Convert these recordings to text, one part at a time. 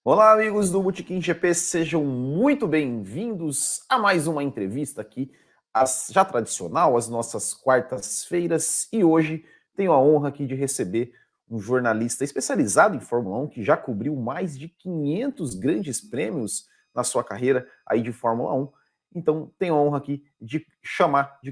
Olá, amigos do Botequim GP, sejam muito bem-vindos a mais uma entrevista aqui, já tradicional, às nossas quartas-feiras. E hoje tenho a honra aqui de receber um jornalista especializado em Fórmula 1, que já cobriu mais de 500 grandes prêmios na sua carreira aí de Fórmula 1. Então, tenho a honra aqui de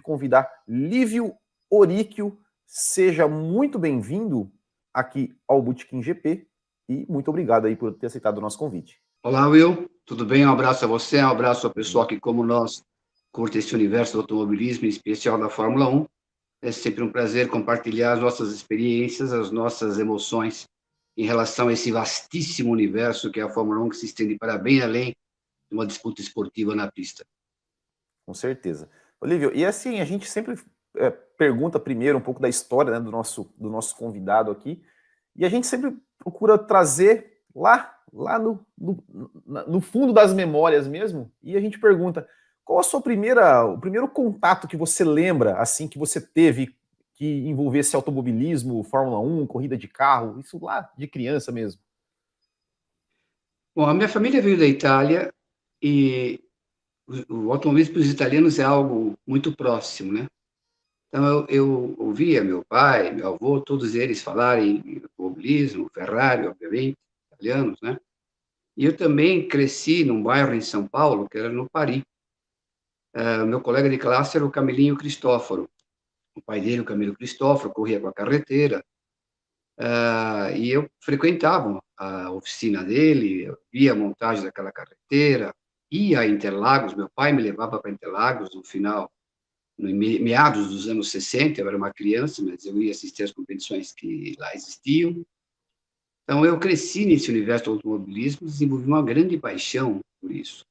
convidar Lívio Oríquio. Seja muito bem-vindo aqui ao Botequim GP. E muito obrigado aí por ter aceitado o nosso convite. Olá, Will. Tudo bem? Um abraço a você, um abraço ao pessoal que, como nós, curte esse universo do automobilismo, em especial da Fórmula 1. É sempre um prazer compartilhar as nossas experiências, as nossas emoções em relação a esse vastíssimo universo que é a Fórmula 1, que se estende para bem além de uma disputa esportiva na pista. Com certeza. Olívio, e assim, a gente sempre pergunta primeiro um pouco da história, né, do nosso convidado aqui, e a gente sempre procura trazer lá no fundo das memórias mesmo, e a gente pergunta, qual a sua o primeiro contato que você lembra, assim, que você teve, que envolvesse automobilismo, Fórmula 1, corrida de carro, isso lá de criança mesmo? Bom, a minha família veio da Itália e o automobilismo para os italianos é algo muito próximo, né? Então, eu ouvia meu pai, meu avô, todos eles falarem em automobilismo, Ferrari, obviamente, italianos, né? E eu também cresci num bairro em São Paulo, que era no Pari. Meu colega de classe era o Camilinho Cristóforo. O pai dele, o Camilo Cristóforo, corria com a carreteira. E eu frequentava a oficina dele, eu via a montagem daquela carreteira, ia a Interlagos. Meu pai me levava para Interlagos no final, no meados dos anos 60. Eu era uma criança, mas eu ia assistir às competições que lá existiam. Então, eu cresci nesse universo do automobilismo, desenvolvi uma grande paixão por isso.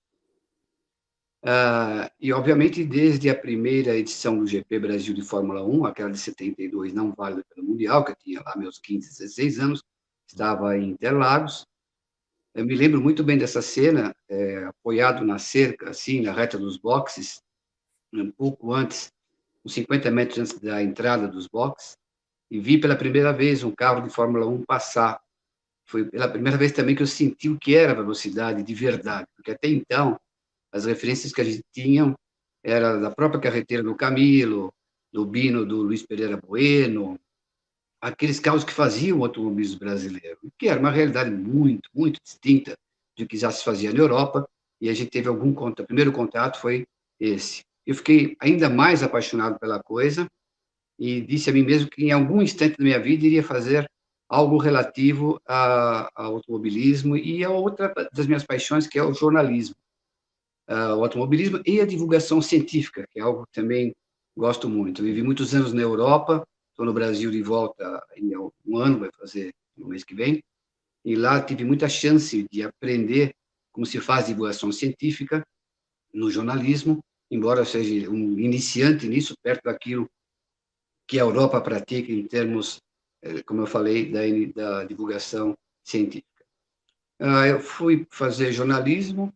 E, obviamente, desde a primeira edição do GP Brasil de Fórmula 1, aquela de 72, não válida pelo Mundial, que eu tinha lá meus 15, 16 anos, estava em Interlagos. Eu me lembro muito bem dessa cena, apoiado na cerca, assim, na reta dos boxes, um pouco antes, uns 50 metros antes da entrada dos boxes, e vi pela primeira vez um carro de Fórmula 1 passar. Foi pela primeira vez também que eu senti o que era velocidade de verdade, porque até então as referências que a gente tinha era da própria carreteira do Camilo, do Bino, do Luiz Pereira Bueno, aqueles carros que faziam o automobilismo brasileiro, que era uma realidade muito, muito distinta do que já se fazia na Europa, e a gente teve algum contato, o primeiro contato foi esse. Eu fiquei ainda mais apaixonado pela coisa e disse a mim mesmo que em algum instante da minha vida iria fazer algo relativo ao automobilismo e a outra das minhas paixões, que é o jornalismo, o automobilismo e a divulgação científica, que é algo que também gosto muito. Eu vivi muitos anos na Europa, estou no Brasil de volta em um ano, vai fazer no mês que vem, e lá tive muita chance de aprender como se faz divulgação científica no jornalismo, embora eu seja um iniciante nisso, perto daquilo que a Europa pratica em termos, como eu falei, da divulgação científica. Eu fui fazer jornalismo,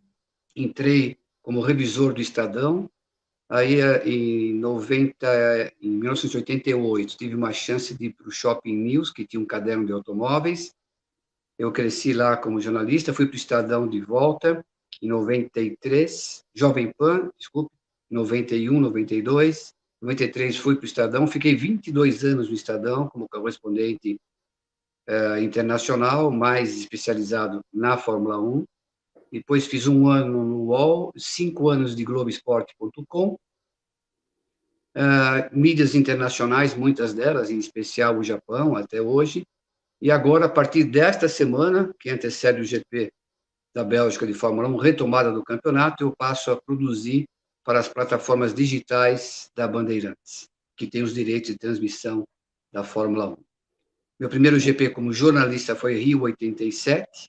entrei como revisor do Estadão. Aí, em 1988, tive uma chance de ir para o Shopping News, que tinha um caderno de automóveis. Eu cresci lá como jornalista, fui para o Estadão de volta, em 93, Jovem Pan, desculpe, 91, 92. 93 fui para o Estadão, fiquei 22 anos no Estadão como correspondente internacional, mais especializado na Fórmula 1. Depois fiz um ano no UOL, 5 anos de Globoesporte.com, mídias internacionais, muitas delas, em especial o Japão, até hoje. E agora, a partir desta semana, que antecede o GP da Bélgica de Fórmula 1, retomada do campeonato, eu passo a produzir para as plataformas digitais da Bandeirantes, que tem os direitos de transmissão da Fórmula 1. Meu primeiro GP como jornalista foi Rio 87.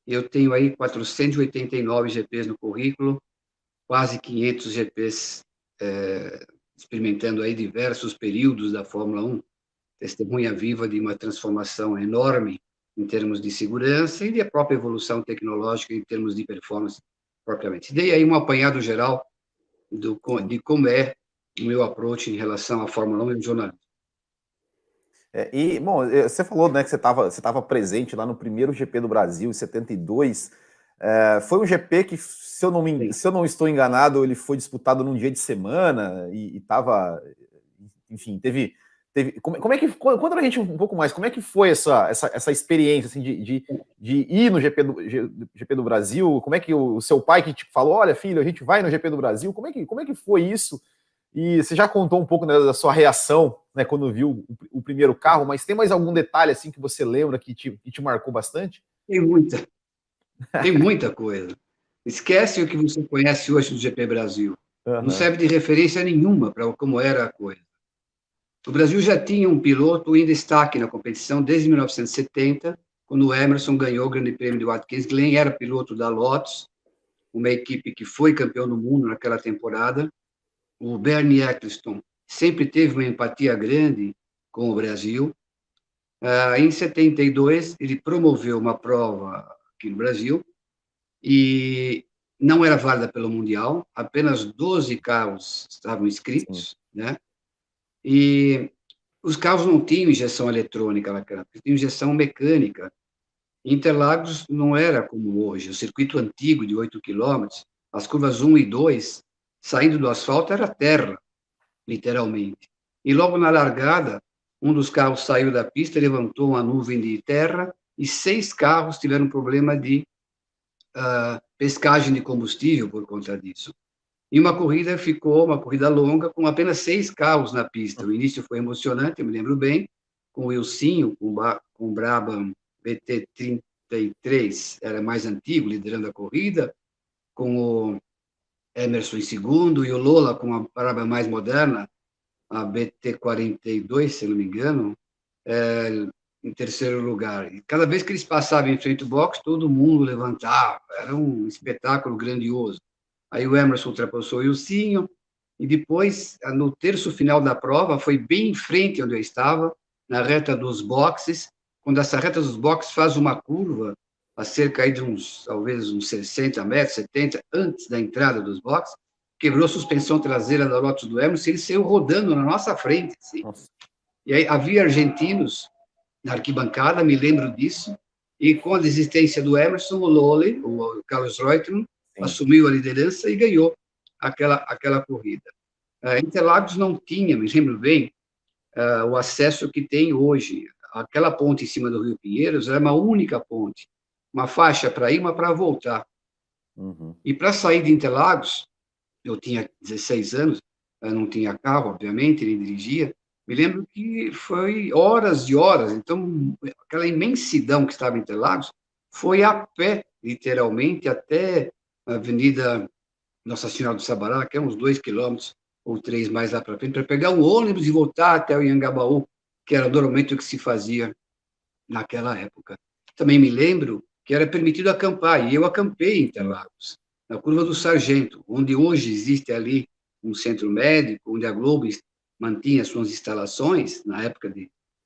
Eu tenho aí 489 GPs no currículo, quase 500 GPs experimentando aí diversos períodos da Fórmula 1, testemunha viva de uma transformação enorme em termos de segurança e de própria evolução tecnológica em termos de performance propriamente. Dei aí um apanhado geral de como é o meu approach em relação à Fórmula 1 e ao jornalismo. Bom, você falou, né, que você tava presente lá no primeiro GP do Brasil, em 72. Foi um GP que, Sim. se eu não estou enganado, ele foi disputado num dia de semana e tava, enfim, como é que, conta pra gente um pouco mais, como é que foi essa experiência, assim, de ir no GP do Brasil? Como é que o seu pai que te falou, olha, filho, a gente vai no GP do Brasil, como é que foi isso? E você já contou um pouco, né, da sua reação, né, quando viu o primeiro carro, mas tem mais algum detalhe assim que você lembra que te marcou bastante? Tem muita, tem muita coisa. Esquece o que você conhece hoje do GP Brasil. Não Aham. serve de referência nenhuma para como era a coisa. O Brasil já tinha um piloto em destaque na competição desde 1970, quando o Emerson ganhou o Grande Prêmio de Watkins Glen, era piloto da Lotus, uma equipe que foi campeão do mundo naquela temporada. O Bernie Eccleston sempre teve uma empatia grande com o Brasil. Em 72, ele promoveu uma prova aqui no Brasil e não era válida pelo Mundial, apenas 12 carros estavam Sim. inscritos, né? E os carros não tinham injeção eletrônica naquela época, tinham injeção mecânica. Interlagos não era como hoje, o circuito antigo de 8 quilômetros, as curvas 1 e 2, saindo do asfalto era terra, literalmente. E logo na largada, um dos carros saiu da pista, levantou uma nuvem de terra e 6 carros tiveram problema de pescagem de combustível por conta disso. E uma corrida ficou, uma corrida longa, com apenas 6 carros na pista. O início foi emocionante, eu me lembro bem, com o Wilsinho, com o Brabham BT33, era mais antigo, liderando a corrida, com o Emerson em segundo, e o Lola com a Brabham mais moderna, a BT42, se não me engano, em terceiro lugar. E cada vez que eles passavam em frente ao box, todo mundo levantava, era um espetáculo grandioso. Aí o Emerson ultrapassou o Ilcinho, e depois, no terço final da prova, foi bem em frente onde eu estava, na reta dos boxes, quando essa reta dos boxes faz uma curva, a cerca aí de uns, talvez uns 60 metros, 70, antes da entrada dos boxes, quebrou a suspensão traseira da Lotus do Emerson, e ele saiu rodando na nossa frente, assim. Nossa. E aí havia argentinos na arquibancada, me lembro disso, e com a desistência do Emerson, o Lole, o Carlos Reutemann, Sim. assumiu a liderança e ganhou aquela corrida. Interlagos não tinha, me lembro bem, o acesso que tem hoje. Aquela ponte em cima do Rio Pinheiros era uma única ponte, uma faixa para ir, uma para voltar. Uhum. E para sair de Interlagos, eu tinha 16 anos, eu não tinha carro, obviamente, nem dirigia, me lembro que foi horas e horas, então, aquela imensidão que estava em Interlagos, foi a pé, literalmente, até a Avenida Nossa Senhora do Sabará, que é uns 2 quilômetros ou 3 mais lá para frente, para pegar um ônibus e voltar até o Iangabaú, que era normalmente o que se fazia naquela época. Também me lembro que era permitido acampar, e eu acampei em Interlagos, na Curva do Sargento, onde hoje existe ali um centro médico, onde a Globo mantinha suas instalações, na época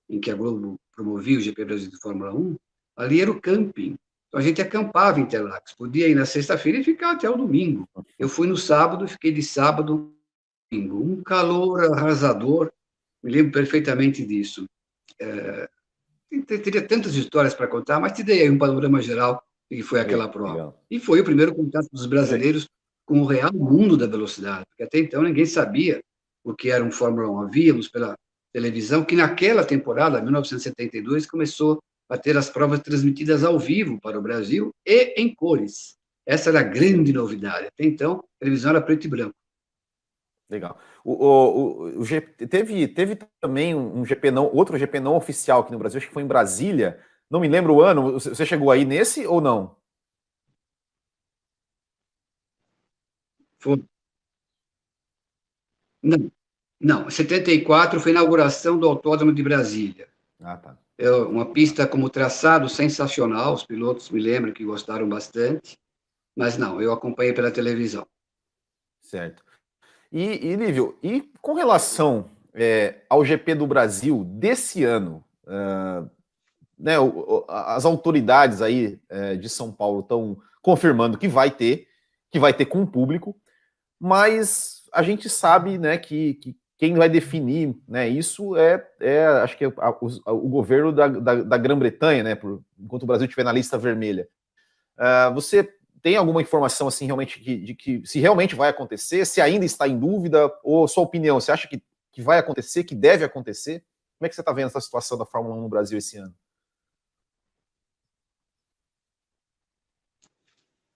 em que a Globo promovia o GP Brasil de Fórmula 1, ali era o camping. Então a gente acampava em Interlagos, podia ir na sexta-feira e ficar até o domingo. Eu fui no sábado, fiquei de sábado ao domingo. Um calor arrasador, me lembro perfeitamente disso. Teria tantas histórias para contar, mas te dei aí um panorama geral do que foi aquela prova. Legal. E foi o primeiro contato dos brasileiros com o real mundo da velocidade, porque até então ninguém sabia o que era um Fórmula 1. Havíamos pela televisão que naquela temporada, 1972, começou a ter as provas transmitidas ao vivo para o Brasil e em cores. Essa era a grande novidade. Até então, a televisão era preto e branco. Legal. Teve também um GP não, outro GP não oficial aqui no Brasil, acho que foi em Brasília. Não me lembro o ano. Você chegou aí nesse ou não? Foi, não, não, 74 foi a inauguração do Autódromo de Brasília. Ah, tá. É uma pista como traçado sensacional, os pilotos me lembram que gostaram bastante, mas não, eu acompanhei pela televisão. Certo. Lívio, e com relação ao GP do Brasil desse ano, né, as autoridades aí de São Paulo estão confirmando que vai ter com o público, mas a gente sabe, né, que quem vai definir, né, isso acho que o governo da Grã-Bretanha, né, enquanto o Brasil estiver na lista vermelha. Você tem alguma informação assim realmente de que se realmente vai acontecer, se ainda está em dúvida, ou sua opinião, você acha que vai acontecer, que deve acontecer? Como é que você está vendo essa situação da Fórmula 1 no Brasil esse ano?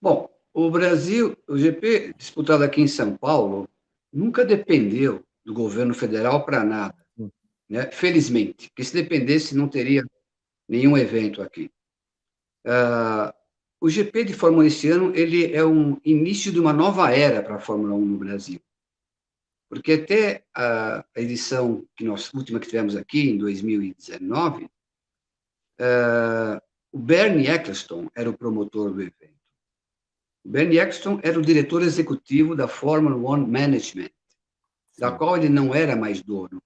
Bom, o Brasil, o GP disputado aqui em São Paulo, nunca dependeu do governo federal para nada, né? Felizmente, porque se dependesse, não teria nenhum evento aqui. O GP de Fórmula 1 este ano, ele é um início de uma nova era para a Fórmula 1 no Brasil. Porque até a edição última que tivemos aqui, em 2019, o Bernie Ecclestone era o promotor do evento. O Bernie Ecclestone era o diretor executivo da Formula One Management, da qual ele não era mais dono.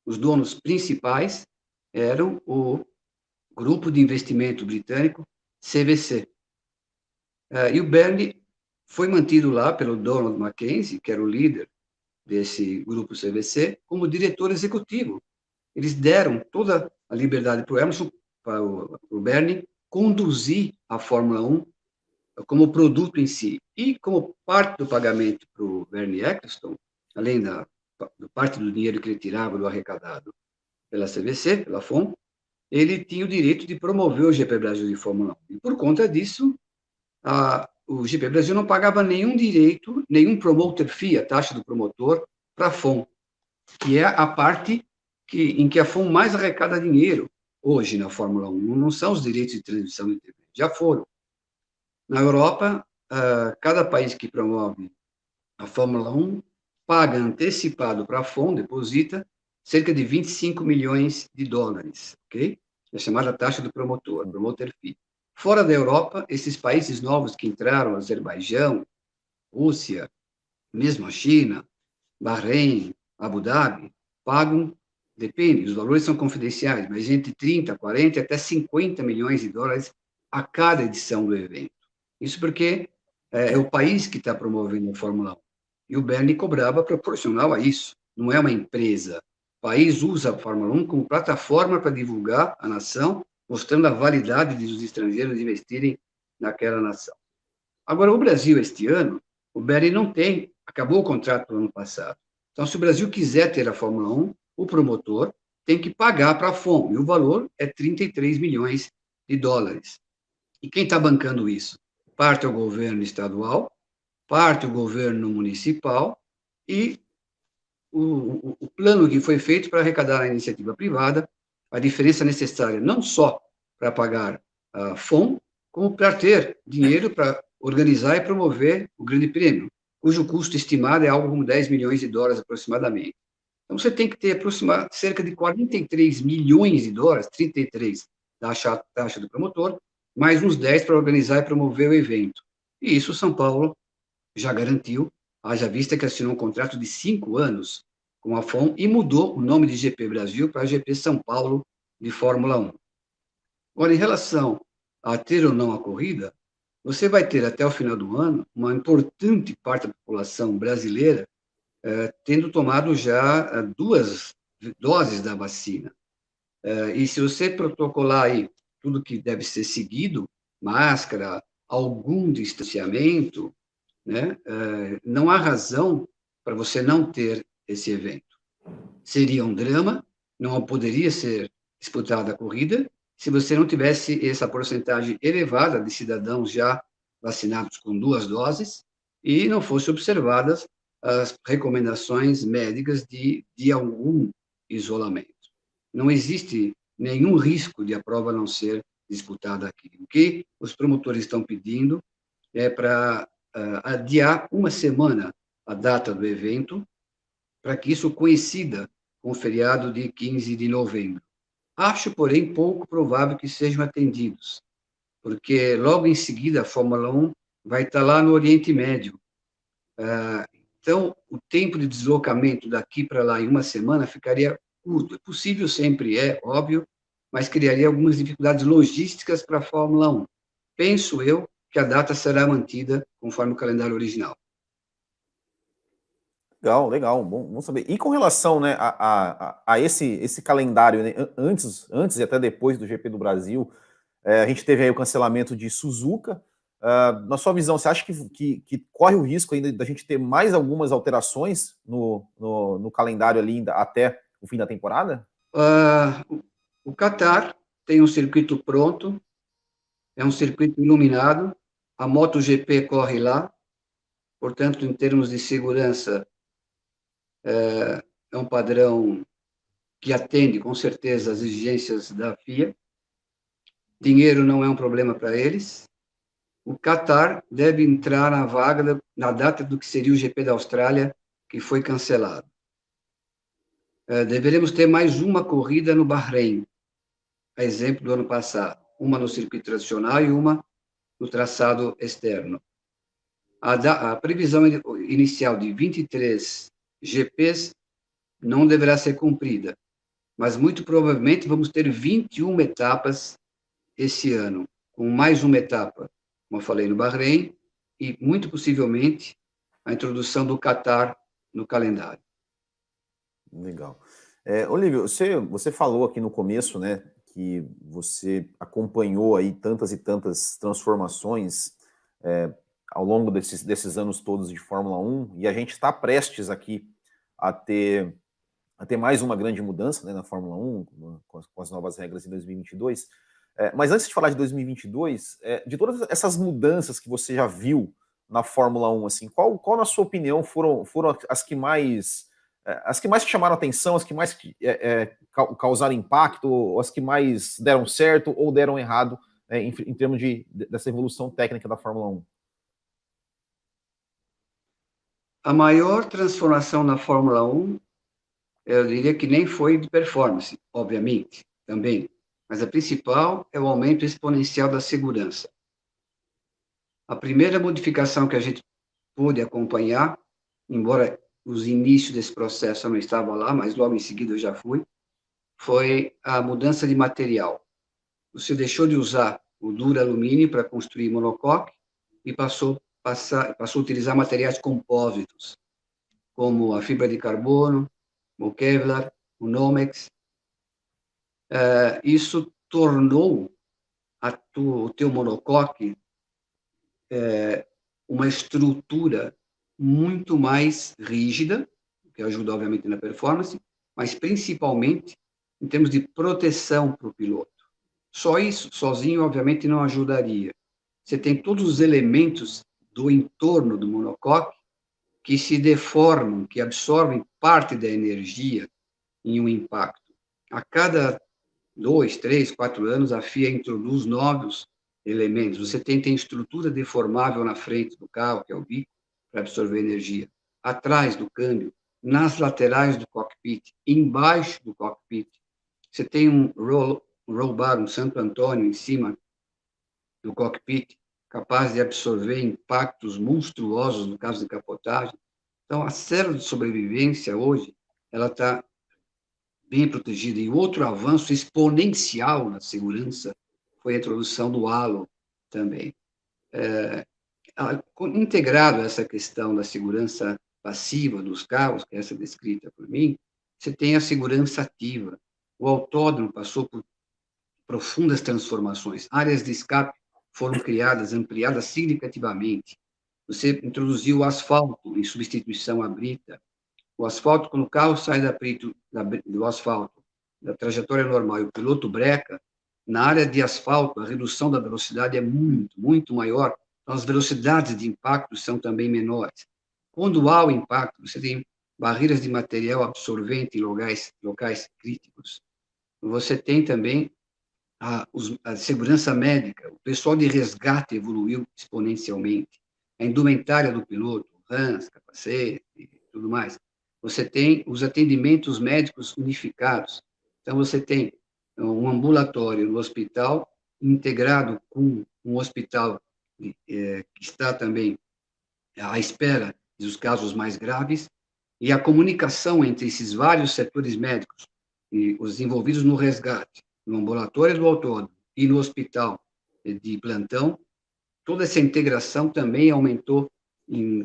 Os donos principais eram o grupo de investimento britânico CVC. E o Bernie foi mantido lá pelo Donald Mackenzie, que era o líder desse grupo CVC, como diretor executivo. Eles deram toda a liberdade para o Emerson, para o Bernie, conduzir a Fórmula 1 como produto em si. E como parte do pagamento para o Bernie Ecclestone, além da parte do dinheiro que ele tirava do arrecadado pela CVC, pela FOM, ele tinha o direito de promover o GP Brasil de Fórmula 1. E por conta disso, o GP Brasil não pagava nenhum direito, nenhum promoter fee, a taxa do promotor, para a FOM, que é a parte em que a FOM mais arrecada dinheiro hoje na Fórmula 1. Não são os direitos de transmissão de TV, já foram. Na Europa, cada país que promove a Fórmula 1 paga antecipado para a FOM, deposita, cerca de 25 milhões de dólares, ok? É chamada taxa do promotor, promoter fee. Fora da Europa, esses países novos que entraram, Azerbaijão, Rússia, mesmo a China, Bahrein, Abu Dhabi, pagam, depende, os valores são confidenciais, mas entre 30, 40 até 50 milhões de dólares a cada edição do evento. Isso porque é o país que está promovendo a Fórmula 1. E o Bernie cobrava proporcional a isso. Não é uma empresa. O país usa a Fórmula 1 como plataforma para divulgar a nação, mostrando a validade dos estrangeiros investirem naquela nação. Agora, o Brasil, este ano, o Bernie não tem, acabou o contrato no ano passado. Então, se o Brasil quiser ter a Fórmula 1, o promotor tem que pagar para a FOM, e o valor é 33 milhões de dólares. E quem está bancando isso? Parte é o governo estadual, parte o governo municipal e o plano que foi feito para arrecadar a iniciativa privada, a diferença necessária não só para pagar a FOM, como para ter dinheiro para organizar e promover o Grande Prêmio, cujo custo estimado é algo como 10 milhões de dólares aproximadamente. Então, você tem que ter cerca de 43 milhões de dólares, 33 da taxa do promotor, mais uns 10 para organizar e promover o evento. E isso São Paulo já garantiu, haja vista que assinou um contrato de 5 anos com a FOM e mudou o nome de GP Brasil para GP São Paulo de Fórmula 1. Agora, em relação a ter ou não a corrida, você vai ter até o final do ano uma importante parte da população brasileira tendo tomado já 2 doses da vacina. E se você protocolar aí tudo que deve ser seguido, máscara, algum distanciamento, né, não há razão para você não ter esse evento. Seria um drama, não poderia ser disputada a corrida se você não tivesse essa porcentagem elevada de cidadãos já vacinados com 2 doses e não fosse observadas as recomendações médicas de algum isolamento. Não existe nenhum risco de a prova não ser disputada aqui. O que os promotores estão pedindo é para adiar uma semana a data do evento, para que isso coincida com o feriado de 15 de novembro. Acho, porém, pouco provável que sejam atendidos, porque logo em seguida a Fórmula 1 vai estar lá no Oriente Médio. Então, o tempo de deslocamento daqui para lá em uma semana ficaria curto. É possível, sempre é, óbvio, mas criaria algumas dificuldades logísticas para a Fórmula 1. Penso eu que a data será mantida conforme o calendário original. Legal, legal, bom saber. E com relação, né, a esse calendário, né, antes e até depois do GP do Brasil, a gente teve aí o cancelamento de Suzuka. Na sua visão, você acha que corre o risco ainda da gente ter mais algumas alterações no calendário ali até o fim da temporada? O Qatar tem um circuito pronto, é um circuito iluminado, a MotoGP corre lá, portanto, em termos de segurança, é um padrão que atende, com certeza, às exigências da FIA. Dinheiro não é um problema para eles. O Qatar deve entrar na vaga na data do que seria o GP da Austrália, que foi cancelado. Deveremos ter mais uma corrida no Bahrein, a exemplo do ano passado, uma no circuito tradicional e uma no traçado externo. A previsão inicial de 23 GPs não deverá ser cumprida, mas muito provavelmente vamos ter 21 etapas esse ano, com mais uma etapa, como eu falei, no Bahrein, e muito possivelmente a introdução do Qatar no calendário. Legal. Olívio, você falou aqui no começo, né, que você acompanhou aí tantas e tantas transformações ao longo desses anos todos de Fórmula 1, e a gente está prestes aqui a ter, mais uma grande mudança, né, na Fórmula 1, com as novas regras em 2022. Mas antes de falar de 2022, de todas essas mudanças que você já viu na Fórmula 1, assim, qual na sua opinião foram as que mais te chamaram atenção, as que mais causaram impacto, ou as que mais deram certo ou deram errado em termos dessa evolução técnica da Fórmula 1? A maior transformação na Fórmula 1, eu diria que nem foi de performance, obviamente, também, mas a principal é o aumento exponencial da segurança. A primeira modificação que a gente pôde acompanhar, embora os inícios desse processo eu não estava lá, mas logo em seguida eu já fui, foi a mudança de material. Você deixou de usar o duro-alumínio para construir monocoque e passou a utilizar materiais compósitos, como a fibra de carbono, o Kevlar, o Nomex. Isso tornou o teu monocoque uma estrutura muito mais rígida, que ajuda, obviamente, na performance, mas principalmente em termos de proteção para o piloto. Só isso, sozinho, obviamente, não ajudaria. Você tem todos os elementos do entorno do monocoque que se deformam, que absorvem parte da energia em um impacto. A cada 2, 3, 4 anos, a FIA introduz novos elementos. Você tem estrutura deformável na frente do carro, que é o bico, para absorver energia. Atrás do câmbio, nas laterais do cockpit, embaixo do cockpit. Você tem um roll bar, um Santo Antônio em cima do cockpit, capaz de absorver impactos monstruosos no caso de capotagem. Então, a célula de sobrevivência hoje, ela está bem protegida. E outro avanço exponencial na segurança foi a introdução do halo também. Integrado a essa questão da segurança passiva dos carros, que é essa descrita por mim, você tem a segurança ativa. O autódromo passou por profundas transformações. Áreas de escape foram criadas, ampliadas significativamente. Você introduziu o asfalto em substituição à brita. O asfalto, quando o carro sai do asfalto, da trajetória normal, e o piloto breca, na área de asfalto, a redução da velocidade é muito, muito maior. Então, as velocidades de impacto são também menores. Quando há o impacto, você tem barreiras de material absorvente em locais críticos. Você tem também a segurança médica. O pessoal de resgate evoluiu exponencialmente. A indumentária do piloto, rãs, capacete e tudo mais. Você tem os atendimentos médicos unificados. Então, você tem um ambulatório no hospital integrado com um hospital que está também à espera dos casos mais graves, e a comunicação entre esses vários setores médicos, e os envolvidos no resgate, no ambulatório do autônomo e no hospital de plantão, toda essa integração também aumentou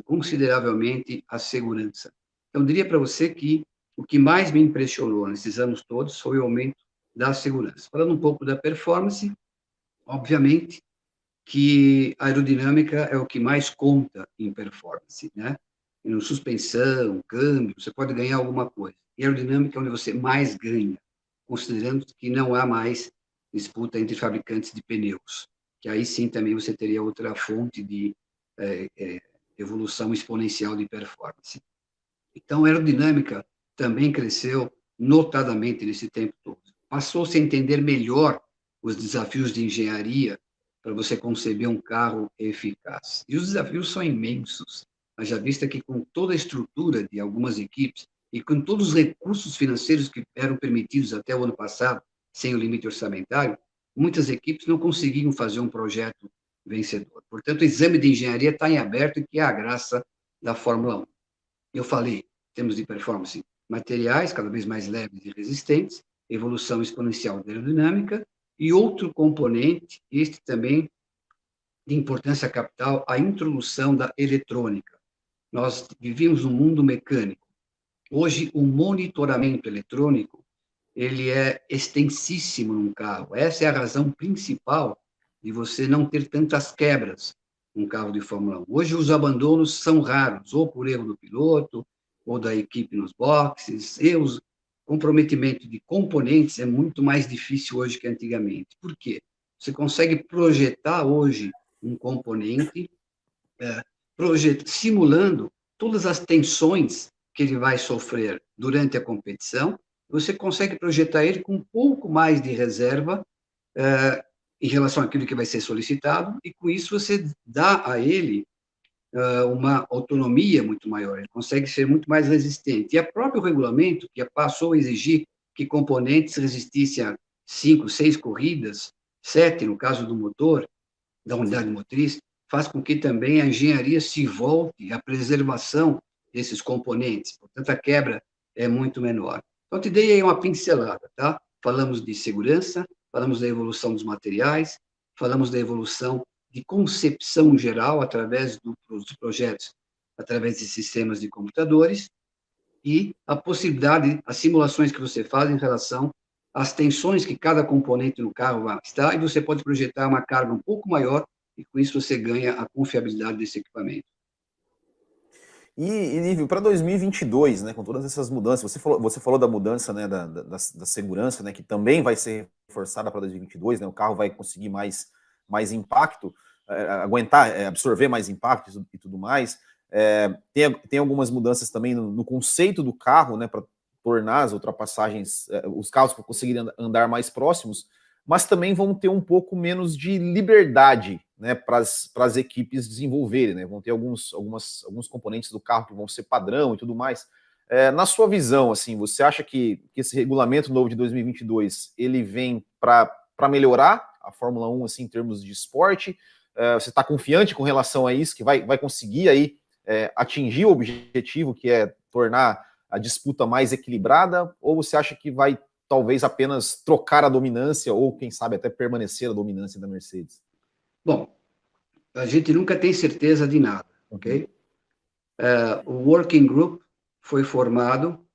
consideravelmente a segurança. Então, eu diria para você que o que mais me impressionou nesses anos todos foi o aumento da segurança. Falando um pouco da performance, obviamente que a aerodinâmica é o que mais conta em performance, né? Em suspensão, câmbio, você pode ganhar alguma coisa. E a aerodinâmica é onde você mais ganha, considerando que não há mais disputa entre fabricantes de pneus, que aí sim também você teria outra fonte de evolução exponencial de performance. Então, a aerodinâmica também cresceu notadamente nesse tempo todo. Passou-se a entender melhor os desafios de engenharia para você conceber um carro eficaz. E os desafios são imensos. Haja vista que, com toda a estrutura de algumas equipes e com todos os recursos financeiros que eram permitidos até o ano passado, sem o limite orçamentário, muitas equipes não conseguiam fazer um projeto vencedor. Portanto, o exame de engenharia está em aberto e que é a graça da Fórmula 1. Eu falei, em termos de performance, materiais cada vez mais leves e resistentes, evolução exponencial da aerodinâmica, e outro componente, este também de importância capital, a introdução da eletrônica. Nós vivíamos num mundo mecânico. Hoje, o monitoramento eletrônico ele é extensíssimo num carro. Essa é a razão principal de você não ter tantas quebras num carro de Fórmula 1. Hoje, os abandonos são raros, ou por erro do piloto, ou da equipe nos boxes. E o comprometimento de componentes é muito mais difícil hoje que antigamente. Por quê? Você consegue projetar hoje um componente, simulando todas as tensões que ele vai sofrer durante a competição, você consegue projetar ele com um pouco mais de reserva em relação àquilo que vai ser solicitado, e com isso você dá a ele uma autonomia muito maior, ele consegue ser muito mais resistente. E o próprio regulamento, que passou a exigir que componentes resistissem a 5, 6 corridas, 7 no caso do motor, da unidade motriz, faz com que também a engenharia se volte à preservação desses componentes. Portanto, a quebra é muito menor. Então, te dei aí uma pincelada, tá? Falamos de segurança, falamos da evolução dos materiais, falamos da evolução de concepção geral através dos projetos, através de sistemas de computadores, e a possibilidade, as simulações que você faz em relação às tensões que cada componente no carro vai estar, e você pode projetar uma carga um pouco maior, e com isso você ganha a confiabilidade desse equipamento. E Lívio, para 2022, né, com todas essas mudanças, você falou da mudança, né, da segurança, né, que também vai ser reforçada para 2022, né, o carro vai conseguir mais impacto, aguentar, absorver mais impacto e tudo mais. Tem algumas mudanças também no conceito do carro, né, para tornar as ultrapassagens, os carros para conseguirem andar mais próximos, mas também vão ter um pouco menos de liberdade, né, para as equipes desenvolverem, né? Vão ter alguns componentes do carro que vão ser padrão e tudo mais. Na sua visão, assim, você acha que esse regulamento novo de 2022 ele vem para melhorar a Fórmula 1 assim, em termos de esporte? Você está confiante com relação a isso, que vai conseguir aí atingir o objetivo, que é tornar a disputa mais equilibrada, ou você acha que vai talvez apenas trocar a dominância ou, quem sabe, até permanecer a dominância da Mercedes? Bom, a gente nunca tem certeza de nada, ok? O Working Group foi formado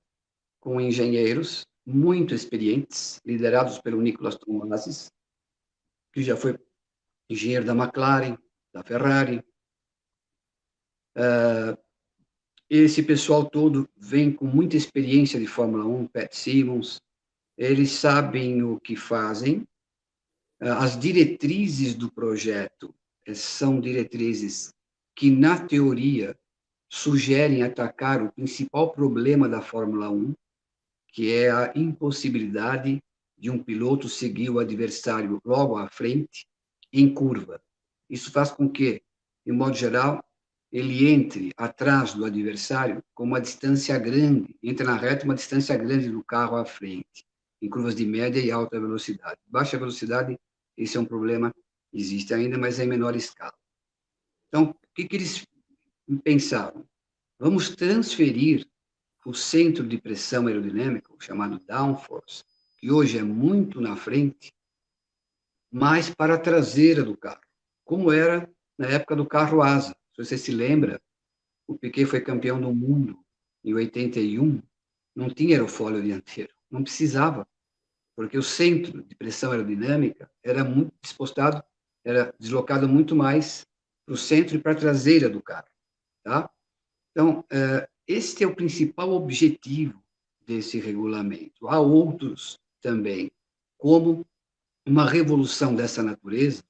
com engenheiros muito experientes, liderados pelo Nicolas Tomasis, que já foi engenheiro da McLaren, da Ferrari. Esse pessoal todo vem com muita experiência de Fórmula 1, Pat Simmons, eles sabem o que fazem. As diretrizes do projeto são diretrizes que, na teoria, sugerem atacar o principal problema da Fórmula 1, que é a impossibilidade de um piloto seguir o adversário logo à frente em curva. Isso faz com que, de modo geral, ele entre atrás do adversário com uma distância grande, entra na reta uma distância grande do carro à frente, em curvas de média e alta velocidade. Baixa velocidade, esse é um problema, existe ainda, mas é em menor escala. Então, o que eles pensaram? Vamos transferir o centro de pressão aerodinâmica, o chamado downforce, que hoje é muito na frente, mais para a traseira do carro, como era na época do carro asa. Se você se lembra, o Piquet foi campeão do mundo em 81, não tinha aerofólio dianteiro, não precisava, porque o centro de pressão aerodinâmica era muito dispostado, era deslocado muito mais para o centro e para a traseira do carro, tá? Então, este é o principal objetivo desse regulamento. Há outros também, como uma revolução dessa natureza,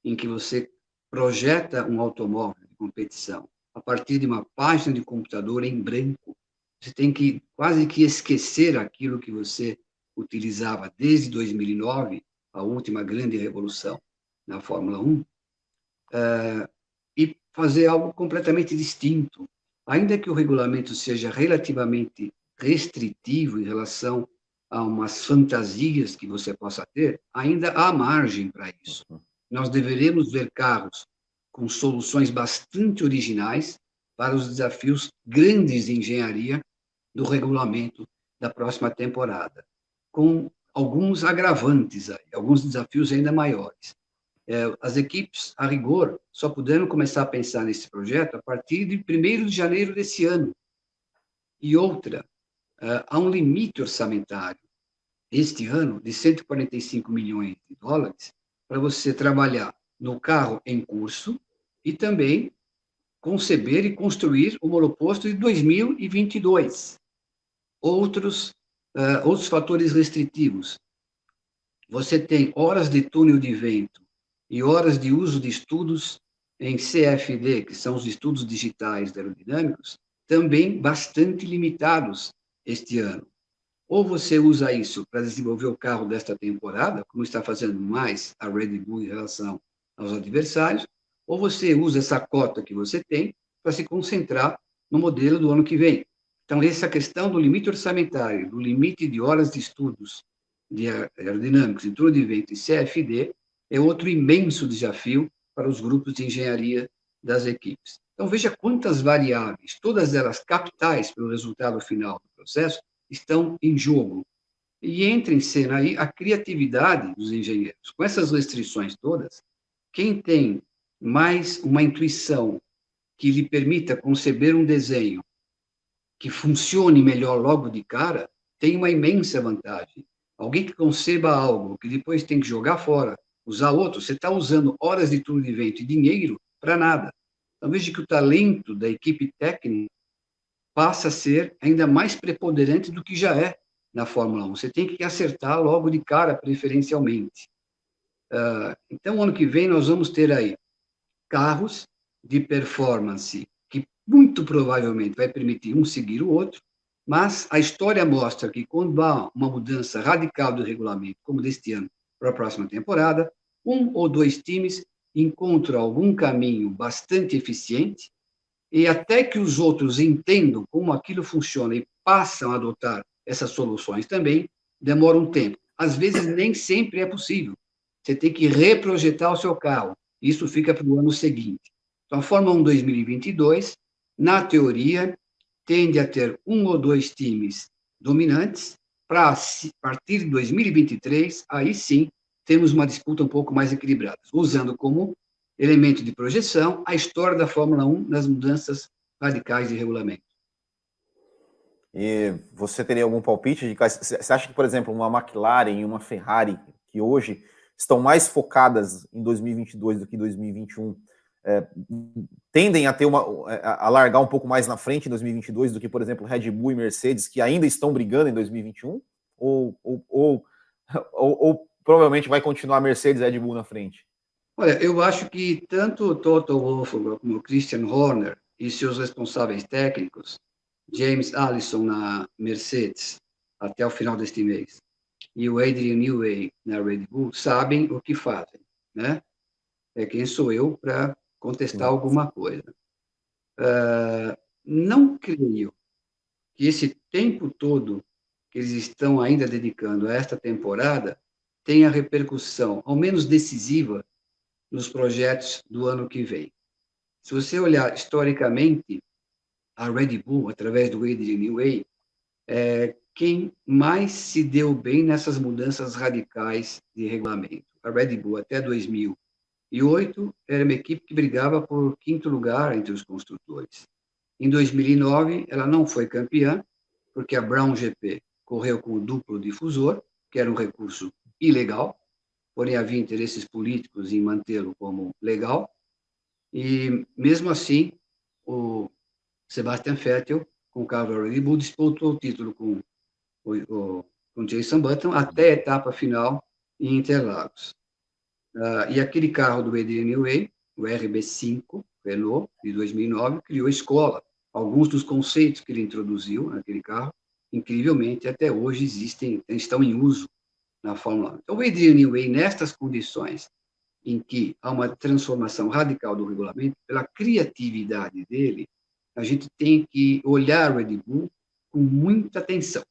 em que você projeta um automóvel de competição a partir de uma página de computador em branco. Você tem que quase que esquecer aquilo que você utilizava desde 2009, a última grande revolução na Fórmula 1, e fazer algo completamente distinto. Ainda que o regulamento seja relativamente restritivo em relação a umas fantasias que você possa ter, ainda há margem para isso. Nós deveremos ver carros com soluções bastante originais para os desafios grandes de engenharia do regulamento da próxima temporada, com alguns agravantes, alguns desafios ainda maiores. As equipes, a rigor, só puderam começar a pensar nesse projeto a partir de 1º de janeiro desse ano. E outra, há um limite orçamentário, este ano, de 145 milhões de dólares, para você trabalhar no carro em curso e também conceber e construir o monoposto de 2022. Outros fatores restritivos. Você tem horas de túnel de vento e horas de uso de estudos em CFD, que são os estudos digitais aerodinâmicos, também bastante limitados este ano. Ou você usa isso para desenvolver o carro desta temporada, como está fazendo mais a Red Bull em relação aos adversários, ou você usa essa cota que você tem para se concentrar no modelo do ano que vem. Então, essa questão do limite orçamentário, do limite de horas de estudos de aerodinâmicos, de túnel de vento e CFD, é outro imenso desafio para os grupos de engenharia das equipes. Então, veja quantas variáveis, todas elas capitais para o resultado final do processo, estão em jogo. E entra em cena aí a criatividade dos engenheiros. Com essas restrições todas, quem tem mais uma intuição que lhe permita conceber um desenho que funcione melhor logo de cara, tem uma imensa vantagem. Alguém que conceba algo que depois tem que jogar fora, usar outro, você está usando horas de túnel de vento e dinheiro para nada. Então, veja que o talento da equipe técnica passa a ser ainda mais preponderante do que já é na Fórmula 1. Você tem que acertar logo de cara, preferencialmente. Então, ano que vem, nós vamos ter aí carros de performance que muito provavelmente vai permitir um seguir o outro, mas a história mostra que quando há uma mudança radical do regulamento, como deste ano para a próxima temporada, um ou dois times encontram algum caminho bastante eficiente e até que os outros entendam como aquilo funciona e passam a adotar essas soluções também, demora um tempo. Às vezes, nem sempre é possível. Você tem que reprojetar o seu carro. Isso fica para o ano seguinte. Então, a Fórmula 1 2022, na teoria, tende a ter um ou dois times dominantes, para, a partir de 2023, aí sim, temos uma disputa um pouco mais equilibrada, usando como elemento de projeção a história da Fórmula 1 nas mudanças radicais de regulamento. E você teria algum palpite? Você acha que, por exemplo, uma McLaren e uma Ferrari, que hoje estão mais focadas em 2022 do que 2021, tendem a ter a largar um pouco mais na frente em 2022 do que, por exemplo, Red Bull e Mercedes, que ainda estão brigando em 2021? Ou provavelmente vai continuar Mercedes e Red Bull na frente? Olha, eu acho que tanto o Toto Wolff como o Christian Horner e seus responsáveis técnicos, James Allison na Mercedes, até o final deste mês, e o Adrian Newey na Red Bull, sabem o que fazem, né? Quem sou eu para contestar alguma coisa? Não creio que esse tempo todo que eles estão ainda dedicando a esta temporada tenha repercussão, ao menos decisiva, nos projetos do ano que vem. Se você olhar historicamente, a Red Bull, através do Adrian Newey, é quem mais se deu bem nessas mudanças radicais de regulamento. A Red Bull, até 2008, era uma equipe que brigava por quinto lugar entre os construtores. Em 2009, ela não foi campeã, porque a Brown GP correu com o duplo difusor, que era um recurso ilegal, porém havia interesses políticos em mantê-lo como legal. E, mesmo assim, o Sebastian Vettel, com o carro da Red Bull, disputou o título com Jason Button até a etapa final em Interlagos. E aquele carro do Adrian Newey, o RB5 Renault, de 2009, criou escola. Alguns dos conceitos que ele introduziu naquele carro, incrivelmente, até hoje estão em uso na Fórmula 1. Então, o Adrian Newey, nestas condições em que há uma transformação radical do regulamento, pela criatividade dele, a gente tem que olhar o Red Bull com muita atenção.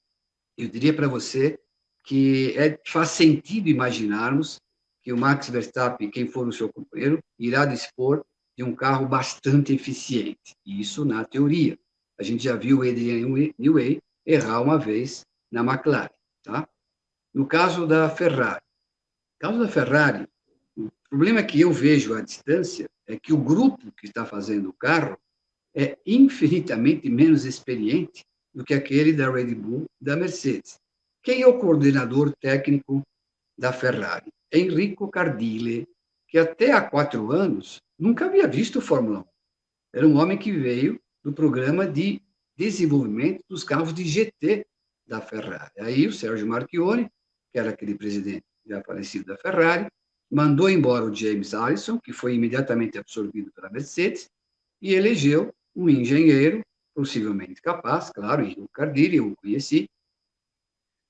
Eu diria para você que faz sentido imaginarmos que o Max Verstappen, quem for o seu companheiro, irá dispor de um carro bastante eficiente. Isso na teoria. A gente já viu o Adrian Newey errar uma vez na McLaren. Tá? No caso da Ferrari, o problema que eu vejo à distância é que o grupo que está fazendo o carro é infinitamente menos experiente do que aquele da Red Bull e da Mercedes. Quem é o coordenador técnico da Ferrari? Enrico Cardile, que até há 4 anos nunca havia visto Fórmula 1. Era um homem que veio do programa de desenvolvimento dos carros de GT da Ferrari. Aí o Sergio Marchionne, que era aquele presidente já falecido da Ferrari, mandou embora o James Allison, que foi imediatamente absorvido pela Mercedes, e elegeu um engenheiro, possivelmente capaz, claro, Enrico Cardile, eu o conheci,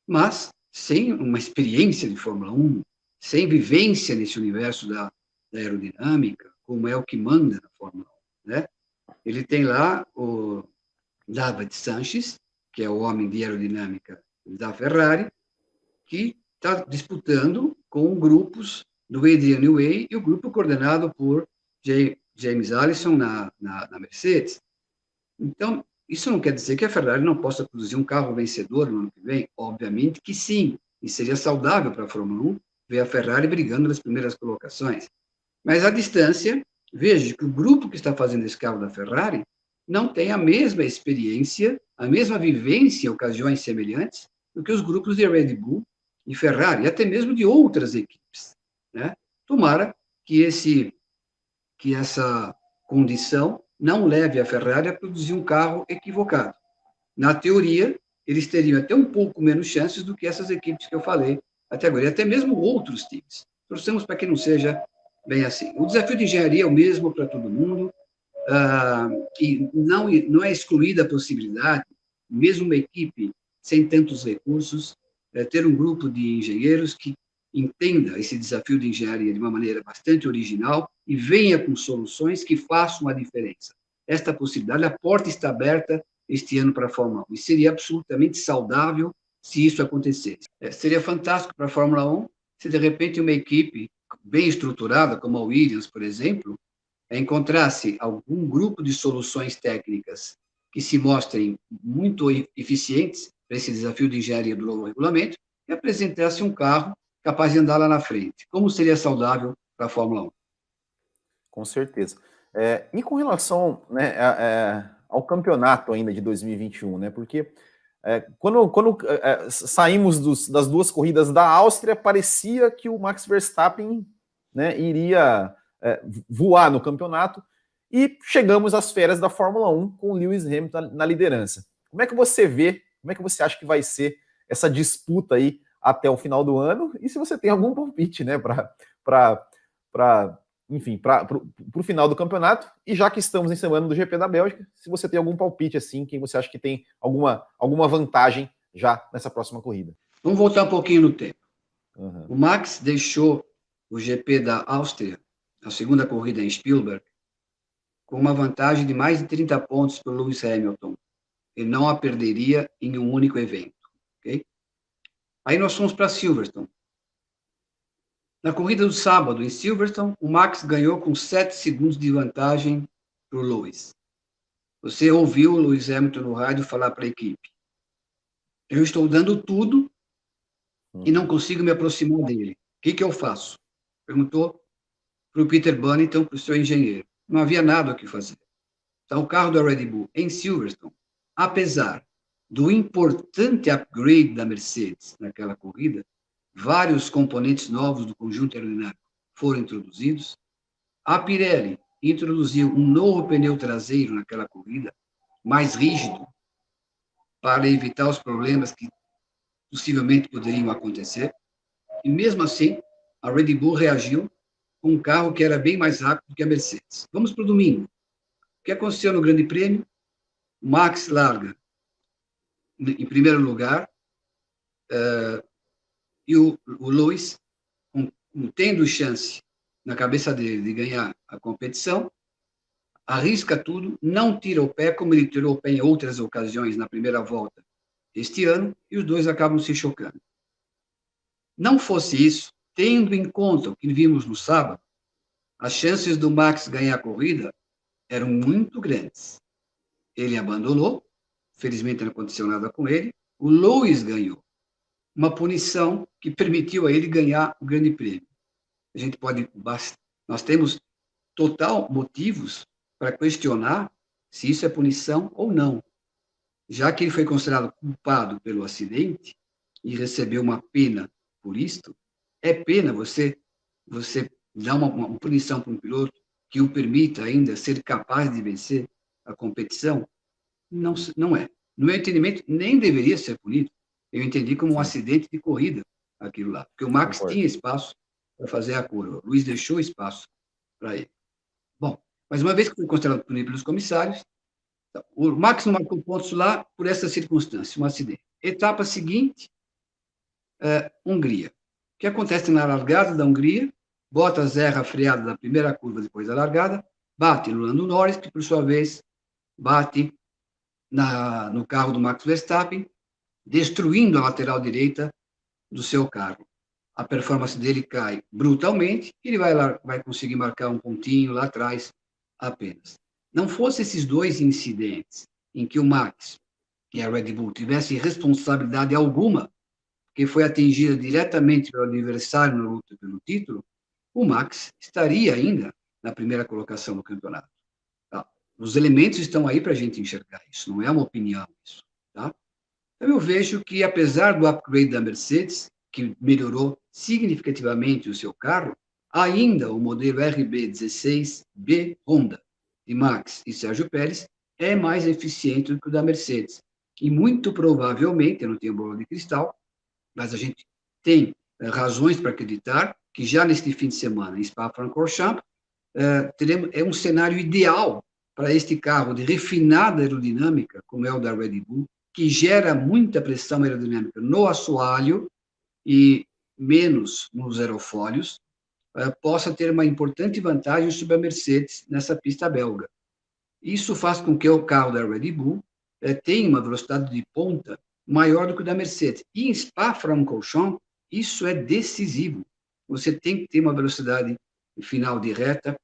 mas sem uma experiência de Fórmula 1, sem vivência nesse universo da aerodinâmica, como é o que manda na Fórmula 1. Né? Ele tem lá o David Sanches, que é o homem de aerodinâmica da Ferrari, que está disputando com grupos do Adrian Newey e o grupo coordenado por James Allison na Mercedes. Então, isso não quer dizer que a Ferrari não possa produzir um carro vencedor no ano que vem? Obviamente que sim, e seria saudável para a Fórmula 1 ver a Ferrari brigando nas primeiras colocações. Mas, à distância, veja que o grupo que está fazendo esse carro da Ferrari não tem a mesma experiência, a mesma vivência em ocasiões semelhantes do que os grupos de Red Bull e Ferrari, e até mesmo de outras equipes. Né? Tomara que essa condição não leve a Ferrari a produzir um carro equivocado. Na teoria, eles teriam até um pouco menos chances do que essas equipes que eu falei até agora, e até mesmo outros times. Torcemos para que não seja bem assim. O desafio de engenharia é o mesmo para todo mundo, e não é excluída a possibilidade, mesmo uma equipe sem tantos recursos, ter um grupo de engenheiros que entenda esse desafio de engenharia de uma maneira bastante original e venha com soluções que façam a diferença. Esta possibilidade, a porta está aberta este ano para a Fórmula 1, e seria absolutamente saudável se isso acontecesse. Seria fantástico para a Fórmula 1 se, de repente, uma equipe bem estruturada, como a Williams, por exemplo, encontrasse algum grupo de soluções técnicas que se mostrem muito eficientes para esse desafio de engenharia do novo regulamento e apresentasse um carro capaz de andar lá na frente. Como seria saudável para a Fórmula 1? Com certeza. E com relação, né, ao campeonato ainda de 2021, né? Porque quando saímos das 2 corridas da Áustria, parecia que o Max Verstappen, né, iria voar no campeonato, e chegamos às férias da Fórmula 1 com o Lewis Hamilton na liderança. Como é que você vê, como é que você acha que vai ser essa disputa aí até o final do ano? E se você tem algum palpite, né, enfim, para o final do campeonato, e já que estamos em semana do GP da Bélgica, se você tem algum palpite assim, quem você acha que tem alguma vantagem já nessa próxima corrida. Vamos voltar um pouquinho no tempo. Uhum. O Max deixou o GP da Áustria, a segunda corrida em Spielberg, com uma vantagem de mais de 30 pontos para o Lewis Hamilton. Ele não a perderia em um único evento. Okay? Aí nós fomos para Silverstone. Na corrida do sábado, em Silverstone, o Max ganhou com 7 segundos de vantagem para o Lewis. Você ouviu o Lewis Hamilton no rádio falar para a equipe: eu estou dando tudo e não consigo me aproximar dele. O que eu faço? Perguntou para o Peter Bunington, para o seu engenheiro. Não havia nada o que fazer. Então, o carro da Red Bull em Silverstone, apesar do importante upgrade da Mercedes naquela corrida, vários componentes novos do conjunto aerodinâmico foram introduzidos. A Pirelli introduziu um novo pneu traseiro naquela corrida, mais rígido, para evitar os problemas que possivelmente poderiam acontecer. E mesmo assim, a Red Bull reagiu com um carro que era bem mais rápido que a Mercedes. Vamos para o domingo. O que aconteceu no Grande Prêmio? O Max larga em primeiro lugar e o Lewis, tendo chance na cabeça dele de ganhar a competição, arrisca tudo, não tira o pé, como ele tirou o pé em outras ocasiões na primeira volta este ano, e os dois acabam se chocando. Não fosse isso, tendo em conta o que vimos no sábado, as chances do Max ganhar a corrida eram muito grandes. Ele abandonou, felizmente não aconteceu nada com ele, o Lewis ganhou, uma punição que permitiu a ele ganhar o Grande Prêmio. Nós temos total motivos para questionar se isso é punição ou não. Já que ele foi considerado culpado pelo acidente e recebeu uma pena por isto, é pena você dar uma punição para um piloto que o permita ainda ser capaz de vencer a competição? Não é. No meu entendimento, nem deveria ser punido. Eu entendi como um acidente de corrida aquilo lá, porque o Max tinha espaço para fazer a curva, o Luiz deixou espaço para ele. Bom, mas uma vez que foi considerado punido pelos comissários, o Max não marcou pontos lá por essa circunstância, um acidente. Etapa seguinte, Hungria. O que acontece na largada da Hungria? Bottas erra a freada da primeira curva depois da largada, bate no Lando Norris, que por sua vez bate no carro do Max Verstappen, destruindo a lateral direita do seu carro. A performance dele cai brutalmente e ele vai conseguir marcar um pontinho lá atrás apenas. Não fosse esses dois incidentes em que o Max e a Red Bull tivessem responsabilidade alguma, que foi atingida diretamente pelo adversário na luta pelo título, o Max estaria ainda na primeira colocação do campeonato. Tá? Os elementos estão aí para a gente enxergar isso, não é uma opinião isso. Tá? Então, eu vejo que, apesar do upgrade da Mercedes, que melhorou significativamente o seu carro, ainda o modelo RB16B Honda, de Max e Sérgio Pérez, é mais eficiente do que o da Mercedes. E muito provavelmente, eu não tenho bola de cristal, mas a gente tem razões para acreditar que já neste fim de semana, em Spa-Francorchamps, é um cenário ideal para este carro de refinada aerodinâmica, como é o da Red Bull, que gera muita pressão aerodinâmica no assoalho e menos nos aerofólios, possa ter uma importante vantagem sobre a Mercedes nessa pista belga. Isso faz com que o carro da Red Bull tenha uma velocidade de ponta maior do que o da Mercedes. E em Spa-Francorchamps, isso é decisivo. Você tem que ter uma velocidade final de reta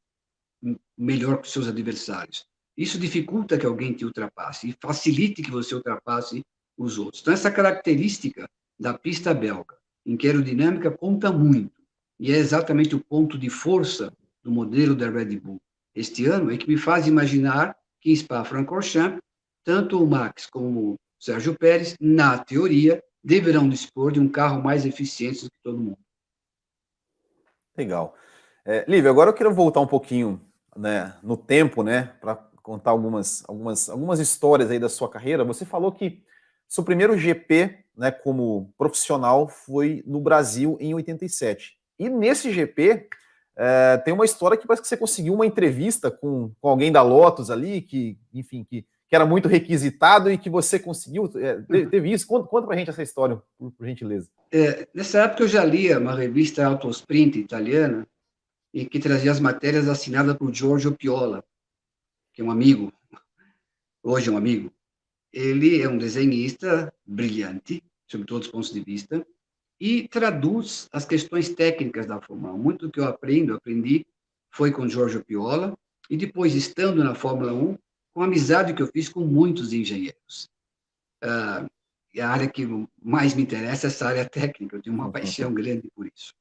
melhor que os seus adversários. Isso dificulta que alguém te ultrapasse e facilite que você ultrapasse os outros. Então, essa característica da pista belga, em que a aerodinâmica conta muito, e é exatamente o ponto de força do modelo da Red Bull este ano, é que me faz imaginar que em Spa-Francorchamps, tanto o Max como o Sérgio Pérez, na teoria, deverão dispor de um carro mais eficiente do que todo mundo. Legal. Lívia, agora eu quero voltar um pouquinho, né, no tempo, né, para contar algumas histórias aí da sua carreira. Você falou que seu primeiro GP, né, como profissional foi no Brasil em 87. E nesse GP tem uma história que parece que você conseguiu uma entrevista com alguém da Lotus ali, que, enfim, que era muito requisitado e que você conseguiu. Teve isso? Conta pra gente essa história, por gentileza. Nessa época eu já lia uma revista Autosprint italiana e que trazia as matérias assinadas por Giorgio Piola, que é um amigo, hoje é um amigo. Ele é um desenhista brilhante, sob todos os pontos de vista, e traduz as questões técnicas da Fórmula 1. Muito do que eu aprendi foi com Giorgio Piola, e depois, estando na Fórmula 1, com a amizade que eu fiz com muitos engenheiros. E a área que mais me interessa é essa área técnica, eu tenho uma paixão grande por isso.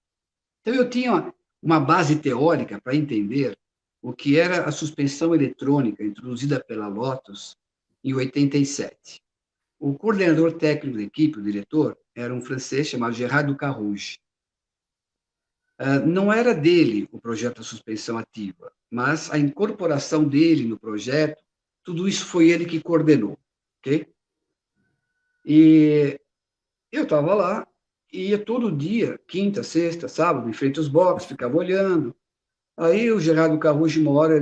Então, eu tinha uma base teórica para entender o que era a suspensão eletrônica introduzida pela Lotus em 87. O coordenador técnico da equipe, o diretor, era um francês chamado Gerardo Carrouge. Não era dele o projeto da suspensão ativa, mas a incorporação dele no projeto, tudo isso foi ele que coordenou, ok? E eu estava lá, e ia todo dia, quinta, sexta, sábado, em frente aos boxes, ficava olhando. Aí o Gerardo Carrujo, uma hora,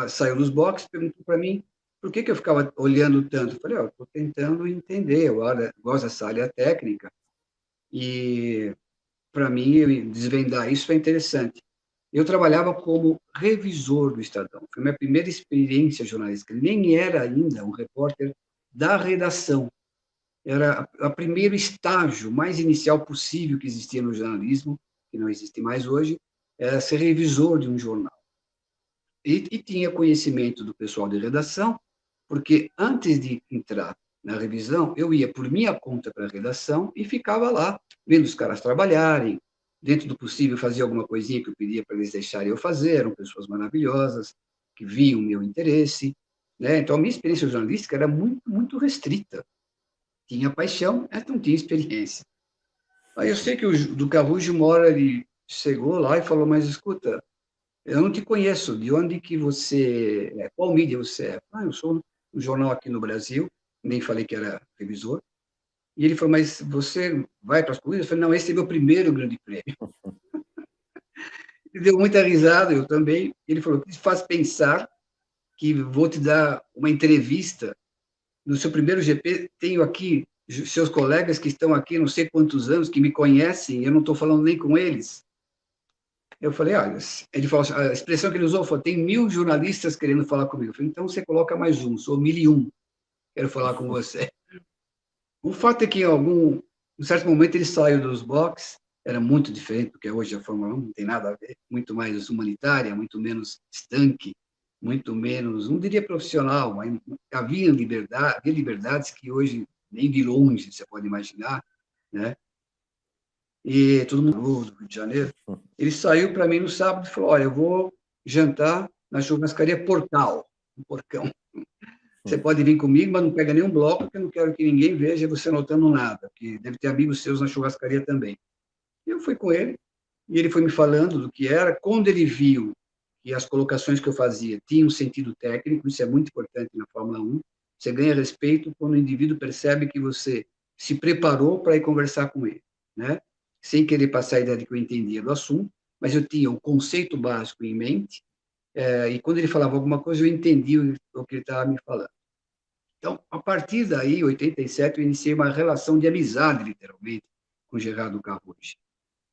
saiu dos boxes, perguntou para mim por que eu ficava olhando tanto. Eu falei, eu estou tentando entender, eu gosto dessa área técnica, e para mim, desvendar isso é interessante. Eu trabalhava como revisor do Estadão, foi minha primeira experiência jornalística, nem era ainda um repórter da redação, era o primeiro estágio mais inicial possível que existia no jornalismo, que não existe mais hoje, era ser revisor de um jornal. E tinha conhecimento do pessoal de redação, porque antes de entrar na revisão, eu ia por minha conta para a redação e ficava lá, vendo os caras trabalharem, dentro do possível fazia alguma coisinha que eu pedia para eles deixarem eu fazer, eram pessoas maravilhosas, que viam o meu interesse, né? Então, a minha experiência jornalística era muito, muito restrita. Tinha paixão, mas não tinha experiência. Aí eu sei que o do Carrujo, uma hora ele chegou lá e falou, mas escuta, eu não te conheço, de onde que você é? Qual mídia você é? Eu sou um jornal aqui no Brasil, nem falei que era revisor. E ele falou, mas você vai para as corridas? Eu falei, não, esse é meu primeiro grande prêmio. Ele deu muita risada, eu também. Ele falou, isso faz pensar que vou te dar uma entrevista no seu primeiro GP. Tenho aqui seus colegas que estão aqui não sei quantos anos, que me conhecem, eu não estou falando nem com eles. Eu falei, olha, ele falou assim, a expressão que ele usou foi, tem 1000 jornalistas querendo falar comigo. Eu falei, então você coloca mais um, sou 1001, quero falar com você. O fato é que em certo momento ele saiu dos boxes, era muito diferente, porque hoje a Fórmula 1 não tem nada a ver, muito mais humanitária, muito menos estanque, muito menos, não diria profissional, mas havia liberdades que hoje nem de longe você pode imaginar, né? E todo mundo do Rio de Janeiro. Ele saiu para mim no sábado e falou, olha, eu vou jantar na churrascaria Portal, no Porcão. Você pode vir comigo, mas não pega nenhum bloco, porque eu não quero que ninguém veja você anotando nada, porque deve ter amigos seus na churrascaria também. Eu fui com ele, e ele foi me falando do que era. Quando ele viu que as colocações que eu fazia tinham um sentido técnico, isso é muito importante na Fórmula 1, você ganha respeito quando o indivíduo percebe que você se preparou para ir conversar com ele, né? Sem querer passar a ideia de que eu entendia do assunto, mas eu tinha o conceito básico em mente, e quando ele falava alguma coisa, eu entendia o que ele estava me falando. Então, a partir daí, em 87, eu iniciei uma relação de amizade, literalmente, com o Gerardo Carrujo.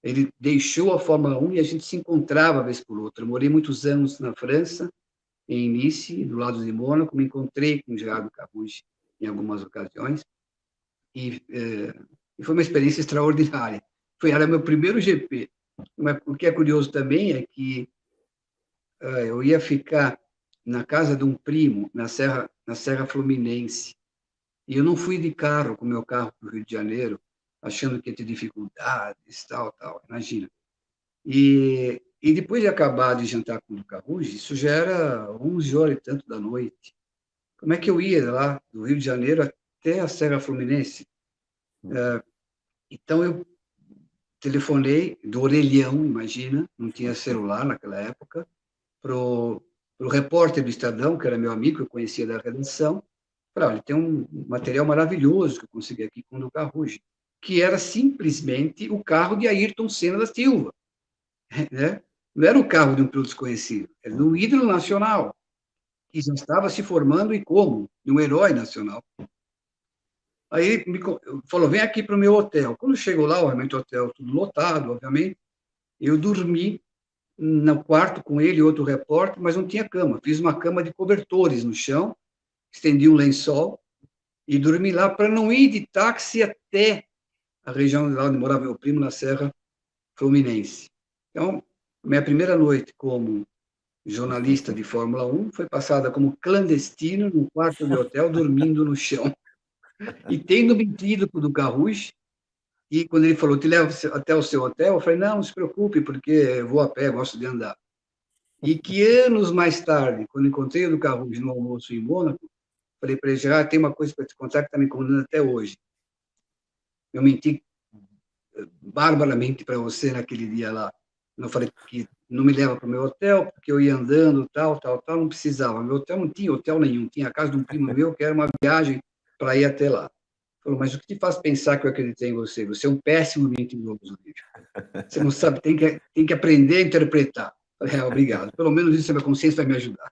Ele deixou a Fórmula 1 e a gente se encontrava vez por outra. Eu morei muitos anos na França, em Nice, do lado de Mônaco, me encontrei com o Gerardo Carrujo em algumas ocasiões, e foi uma experiência extraordinária. Era meu primeiro GP. Mas o que é curioso também é que eu ia ficar na casa de um primo, na Serra Fluminense, e eu não fui de carro, com meu carro para o Rio de Janeiro, achando que ia ter dificuldades, tal, imagina. E depois de acabar de jantar com o Carrujo, isso já era 11 horas e tanto da noite. Como é que eu ia lá do Rio de Janeiro até a Serra Fluminense? Então, eu telefonei do orelhão, imagina, não tinha celular naquela época, para o repórter do Estadão, que era meu amigo, que eu conhecia da redação. Falei, olha, tem um material maravilhoso que eu consegui aqui com o Carrujo, que era simplesmente o carro de Ayrton Senna da Silva. Né? Não era o carro de um piloto desconhecido, era do ídolo nacional, que já estava se formando e como? De um herói nacional. Aí ele me falou, vem aqui para o meu hotel. Quando chegou lá, obviamente o hotel tudo lotado, obviamente, eu dormi no quarto com ele e outro repórter, mas não tinha cama. Fiz uma cama de cobertores no chão, estendi um lençol e dormi lá para não ir de táxi até a região lá onde morava meu primo, na Serra Fluminense. Então, minha primeira noite como jornalista de Fórmula 1 foi passada como clandestino num quarto de hotel, dormindo no chão. E tendo mentido para o do Carrujo, e quando ele falou, te levo até o seu hotel, eu falei, não se preocupe, porque eu vou a pé, gosto de andar. E que anos mais tarde, quando encontrei o do Carruge no almoço em Mônaco, falei para ele, Gerard, tem uma coisa para te contar que está me incomodando até hoje. Eu menti barbaramente para você naquele dia lá. Eu falei que não me leva para o meu hotel, porque eu ia andando, tal, não precisava. Meu hotel não tinha hotel nenhum, tinha a casa de um primo meu, que era uma viagem para ir até lá. Falou, mas o que te faz pensar que eu acreditei em você? Você é um péssimo mentiroso, bicho. Você não sabe, tem que aprender a interpretar. Falei, obrigado. Pelo menos isso a minha consciência vai me ajudar.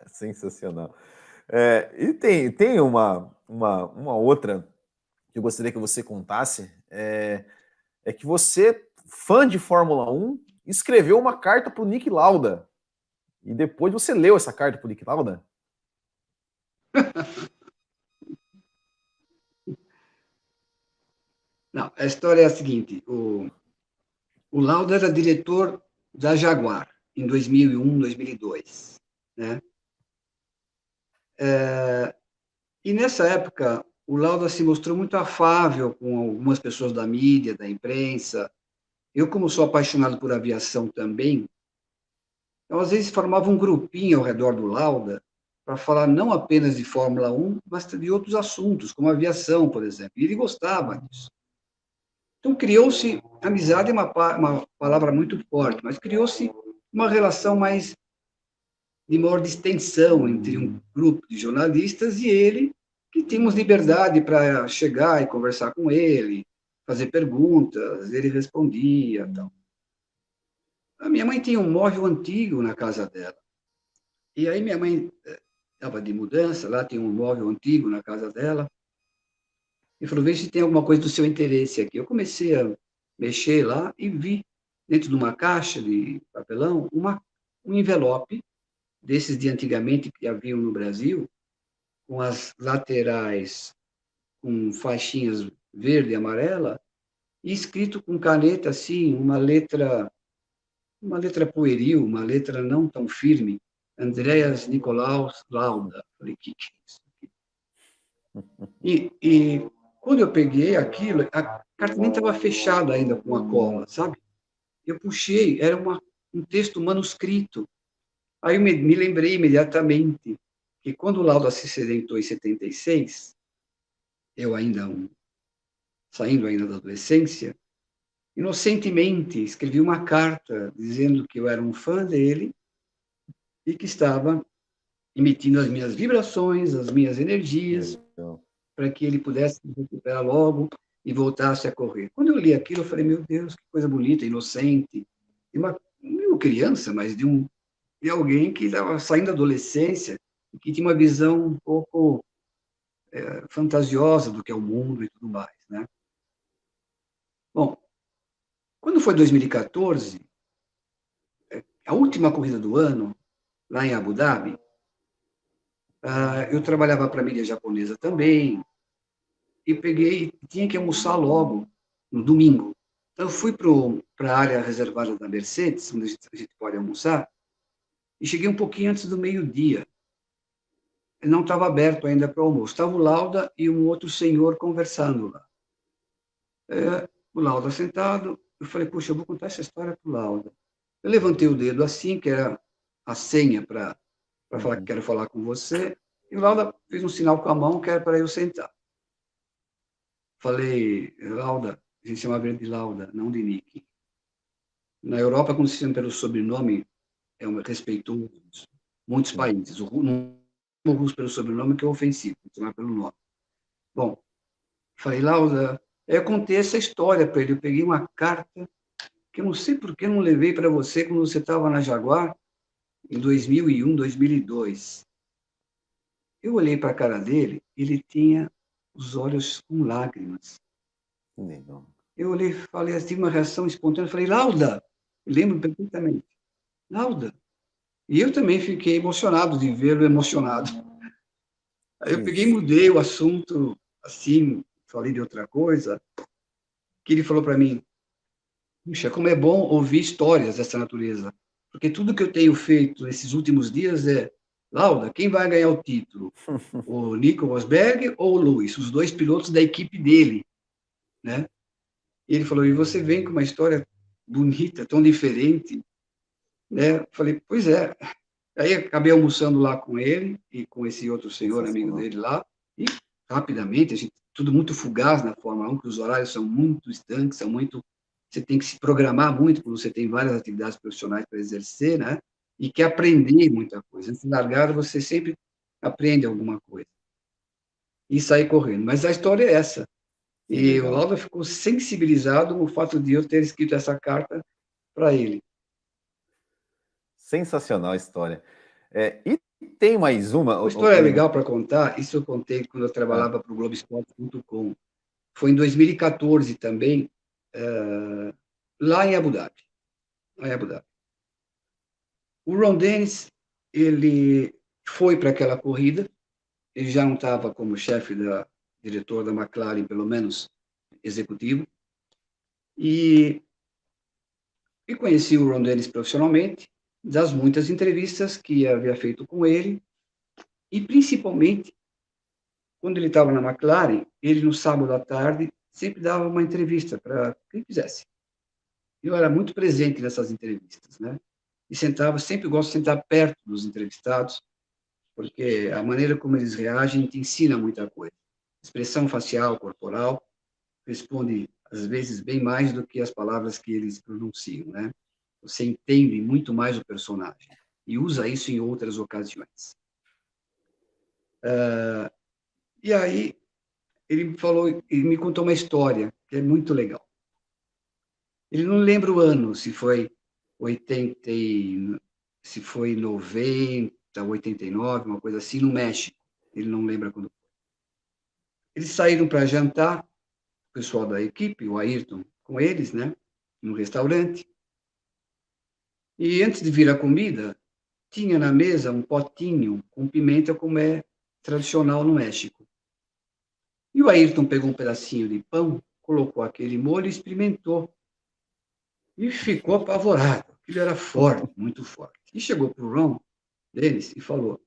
Sensacional. E tem uma outra que eu gostaria que você contasse, é que você, fã de Fórmula 1, escreveu uma carta para o Niki Lauda. E depois você leu essa carta para o Niki Lauda? Não, a história é a seguinte: o Lauda era diretor da Jaguar em 2001, 2002, né? E nessa época, o Lauda se mostrou muito afável com algumas pessoas da mídia, da imprensa. Eu, como sou apaixonado por aviação também, então, às vezes formava um grupinho ao redor do Lauda para falar não apenas de Fórmula 1, mas de outros assuntos, como aviação, por exemplo. E ele gostava disso. Então, criou-se, amizade é uma palavra muito forte, mas criou-se uma relação mais de maior distensão entre um grupo de jornalistas e ele, que tínhamos liberdade para chegar e conversar com ele, fazer perguntas, ele respondia, tal. A minha mãe tinha um móvel antigo na casa dela. E aí minha mãe estava de mudança, lá tem um móvel antigo na casa dela, e falou, vê se tem alguma coisa do seu interesse aqui. Eu comecei a mexer lá e vi, dentro de uma caixa de papelão, um envelope desses de antigamente que haviam no Brasil, com as laterais com faixinhas verde e amarela, e escrito com caneta assim, uma letra pueril, uma letra não tão firme, Andreas Nicolaus Lauda. Falei, que é isso? E quando eu peguei aquilo, a carta nem estava fechada ainda com a cola, sabe? Eu puxei, era um texto manuscrito. Aí eu me lembrei imediatamente que quando o Lauda se acidentou em 76, eu ainda saindo ainda da adolescência, inocentemente escrevi uma carta dizendo que eu era um fã dele e que estava emitindo as minhas vibrações, as minhas energias, para que ele pudesse se recuperar logo e voltasse a correr. Quando eu li aquilo, eu falei, meu Deus, que coisa bonita, inocente, de uma criança, mas de alguém que estava saindo da adolescência e que tinha uma visão um pouco fantasiosa do que é o mundo e tudo mais, né? Bom, quando foi 2014, a última corrida do ano, lá em Abu Dhabi, eu trabalhava para a mídia japonesa também, e tinha que almoçar logo, no domingo. Então, eu fui para a área reservada da Mercedes, onde a gente pode almoçar, e cheguei um pouquinho antes do meio-dia. Não estava aberto ainda para o almoço. Estava o Lauda e um outro senhor conversando lá. O Lauda sentado, eu falei, puxa, eu vou contar essa história para o Lauda. Eu levantei o dedo assim, que era a senha para falar que quero falar com você, e o Lauda fez um sinal com a mão que era para eu sentar. Falei, Lauda, a gente chama ele de Lauda, não de Nick. Na Europa, quando se chama pelo sobrenome, é respeitoso. Muitos países. O russo pelo sobrenome que é ofensivo, chamar pelo nome. Bom, falei, Lauda, eu contei essa história para ele. Eu peguei uma carta que eu não sei por que não levei para você quando você estava na Jaguar, em 2001, 2002. Eu olhei para a cara dele, ele tinha os olhos com lágrimas. Legal. Eu olhei, falei assim, uma reação espontânea, falei, Lauda, lembro perfeitamente, Lauda. E eu também fiquei emocionado de vê-lo emocionado. Aí eu peguei e mudei o assunto, assim, falei de outra coisa, que ele falou para mim, puxa, como é bom ouvir histórias dessa natureza, porque tudo que eu tenho feito nesses últimos dias é, Lauda, quem vai ganhar o título? O Nico Rosberg ou o Lewis? Os dois pilotos da equipe dele, né? E ele falou, e você vem com uma história bonita, tão diferente. né? Falei, pois é. Aí acabei almoçando lá com ele e com esse outro senhor, amigo Sensacional. dele lá, e rapidamente, a gente, tudo muito fugaz na Fórmula 1, que os horários são muito estanques, são muito. Você tem que se programar muito, porque você tem várias atividades profissionais para exercer, né? E quer aprender muita coisa. Antes de largar, você sempre aprende alguma coisa. E sair correndo. Mas a história é essa. Que E o legal. Lauda ficou sensibilizado no fato de eu ter escrito essa carta para ele. Sensacional a história. E tem mais uma, Uma história Leandro? legal para contar, isso eu contei quando eu Ah, trabalhava para o Globoesporte.com. Foi em 2014 também, lá em Abu Dhabi. Lá em Abu Dhabi. O Ron Dennis, ele foi para aquela corrida, ele já não estava como chefe diretor da McLaren, pelo menos executivo, e, e conheci o Ron Dennis profissionalmente, das muitas entrevistas que havia feito com ele, e principalmente quando ele estava na McLaren, ele no sábado à tarde sempre dava uma entrevista para quem quisesse. Eu era muito presente nessas entrevistas, né? E sentava, sempre gosto de sentar perto dos entrevistados, porque a maneira como eles reagem te ensina muita coisa. Expressão facial, corporal, responde às vezes bem mais do que as palavras que eles pronunciam, né? Você entende muito mais o personagem e usa isso em outras ocasiões. E aí ele falou, ele me contou uma história que é muito legal. Ele não lembra o ano, se foi 80, se foi 90, 89, uma coisa assim, no México. Ele não lembra quando. Eles saíram para jantar, o pessoal da equipe, o Ayrton, com eles, né, no restaurante. E antes de vir a comida, tinha na mesa um potinho com pimenta, como é tradicional no México. E o Ayrton pegou um pedacinho de pão, colocou aquele molho e experimentou. E ficou apavorado. Aquilo era forte, muito forte. E chegou para o Ron Dennis e falou: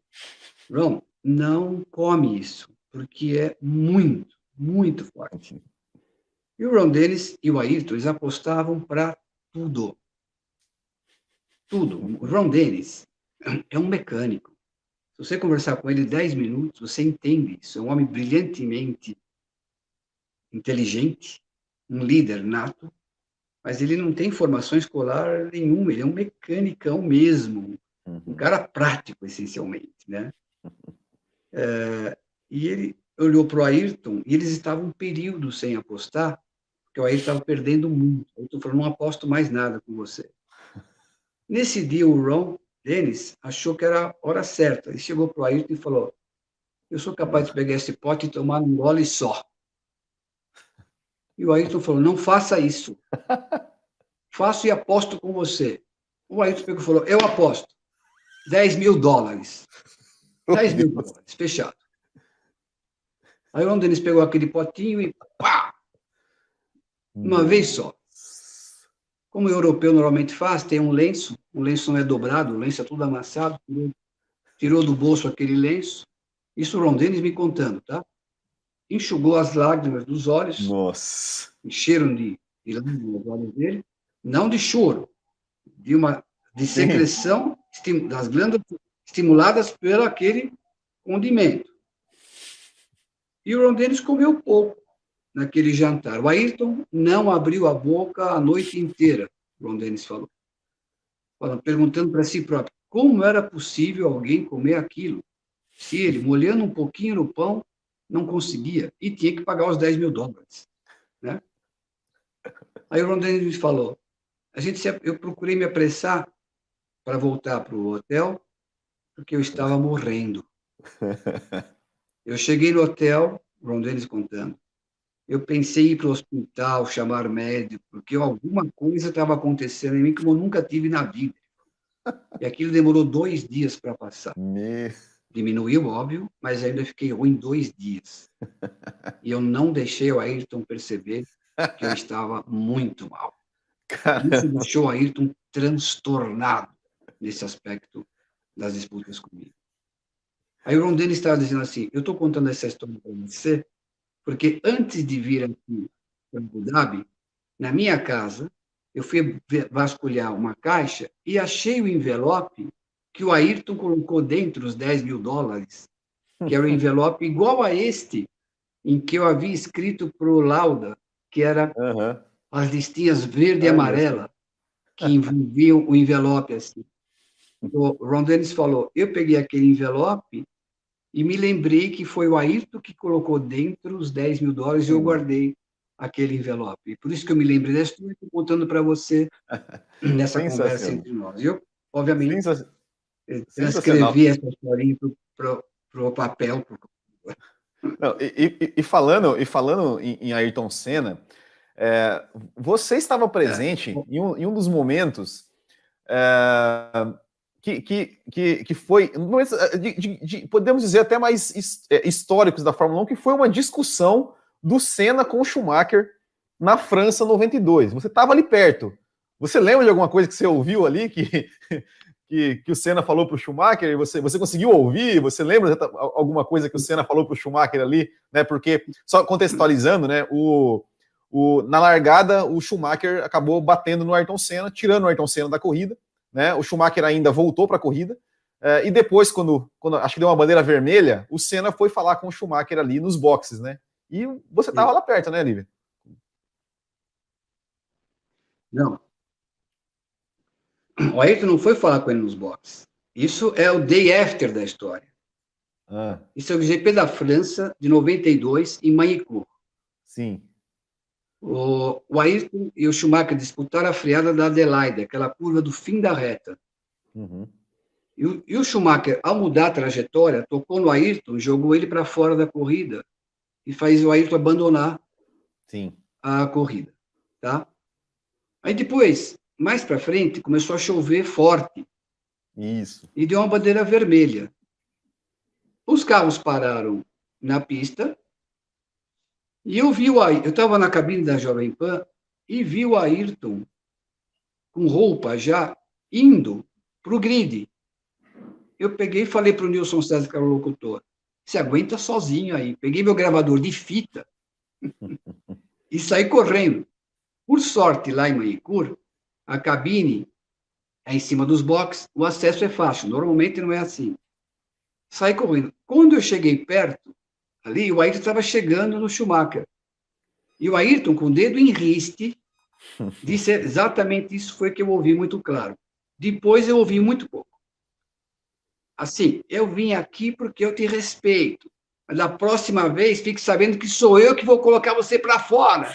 Ron, não come isso, porque é muito, muito forte. E o Ron Dennis e o Ayrton, eles apostavam para tudo. Tudo. O Ron Dennis é um mecânico. Se você conversar com ele 10 minutos, você entende isso. É um homem brilhantemente inteligente, um líder nato, mas ele não tem formação escolar nenhuma. Ele é um mecanicão mesmo, um uhum. cara prático, essencialmente, né? E ele olhou para o Ayrton e eles estavam um período sem apostar, porque o Ayrton estava perdendo muito. O Ayrton falou, não aposto mais nada com você. Nesse dia, o Ron Dennis achou que era a hora certa. Ele chegou para o Ayrton e falou, eu sou capaz de pegar esse pote e tomar um gole só. E o Ayrton falou, não faça isso. Faço e aposto com você. O Ayrton pegou e falou, eu aposto. $10.000. Meu 10 mil Deus. dólares, fechado. Aí o Ron Dennis pegou aquele potinho e pá! Uma vez só. Nossa. Como o europeu normalmente faz, tem um lenço, o lenço não é dobrado, o lenço é tudo amassado, tirou do bolso aquele lenço. Isso o Ron Dennis me contando, tá? Enxugou as lágrimas dos olhos, Nossa. encheram de lágrimas os olhos dele, não de choro, de Sim. secreção das glândulas estimuladas pelo aquele condimento. E o Ron Dennis comeu pouco naquele jantar. O Ayrton não abriu a boca a noite inteira, o Ron Dennis falou. Perguntando para si próprio, como era possível alguém comer aquilo? Se ele, molhando um pouquinho no pão, não conseguia e tinha que pagar os $10.000. Né? Aí o Ron Dennis falou, eu procurei me apressar para voltar para o hotel, porque eu estava morrendo. Eu cheguei no hotel, o Ron Dennis contando, eu pensei em ir para o hospital, chamar médico, porque alguma coisa estava acontecendo em mim que eu nunca tive na vida. E aquilo demorou 2 dias para passar. Me... Diminuiu, óbvio, mas ainda fiquei ruim 2 dias. E eu não deixei o Ayrton perceber que eu estava muito mal. Isso Caramba. deixou o Ayrton transtornado nesse aspecto das disputas comigo. Aí o Ron Dennis estava dizendo assim, eu estou contando essa história para você, porque antes de vir aqui para Abu Dhabi, na minha casa, eu fui vasculhar uma caixa e achei o envelope que o Ayrton colocou dentro os US$ 10.000, que era um envelope igual a este, em que eu havia escrito para o Lauda, que era Aham. as listinhas verde e Olha só. amarela, que envolviam o envelope assim. O Ron Dennis falou, eu peguei aquele envelope e me lembrei que foi o Ayrton que colocou dentro os US$ 10.000 e eu guardei aquele envelope. Por isso que eu me lembrei dessa história e estou contando para você nessa conversa Sensacional. entre nós. Eu, obviamente, Sensa- Sensacional. transcrevi essa historinha para o papel. Não, e falando em Ayrton Senna, você estava É, presente em um dos momentos é, que foi, momentos, podemos dizer, até mais históricos da Fórmula 1, que foi uma discussão do Senna com o Schumacher na França 92. Você estava ali perto. Você lembra de alguma coisa que você ouviu ali que o Senna falou para o Schumacher? Você conseguiu ouvir? Você lembra alguma coisa que o Senna falou para o Schumacher ali? Né? Porque, só contextualizando, né, na largada, o Schumacher acabou batendo no Ayrton Senna, tirando o Ayrton Senna da corrida. Né? O Schumacher ainda voltou para a corrida. E depois, quando acho que deu uma bandeira vermelha, o Senna foi falar com o Schumacher ali nos boxes. Né? E você estava lá perto, né, Lívia? não, o Ayrton não foi falar com ele nos boxes. Isso é o day after da história. Ah, Isso é o GP da França de 92, em Magny-Cours. sim. O Ayrton e o Schumacher disputaram a freada da Adelaide, aquela curva do fim da reta. Uhum. E o Schumacher, ao mudar a trajetória, tocou no Ayrton, jogou ele para fora da corrida e fez o Ayrton abandonar Sim. a corrida. Tá? Aí depois, mais para frente, começou a chover forte Isso. e deu uma bandeira vermelha. Os carros pararam na pista e eu vi o Ayrton. Eu estava na cabine da Jovem Pan e vi o Ayrton com roupa já indo para o grid. Eu peguei e falei para o Nilson César, que era o locutor, você aguenta sozinho aí. Peguei meu gravador de fita e saí correndo. Por sorte, lá em Manicur, a cabine é em cima dos boxes, o acesso é fácil. Normalmente não é assim. Saí correndo. Quando eu cheguei perto, ali, o Ayrton estava chegando no Schumacher. E o Ayrton, com o dedo em riste, disse exatamente isso, foi que eu ouvi muito claro. Depois eu ouvi muito pouco. Assim, eu vim aqui porque eu te respeito. Mas da próxima vez, fique sabendo que sou eu que vou colocar você para fora.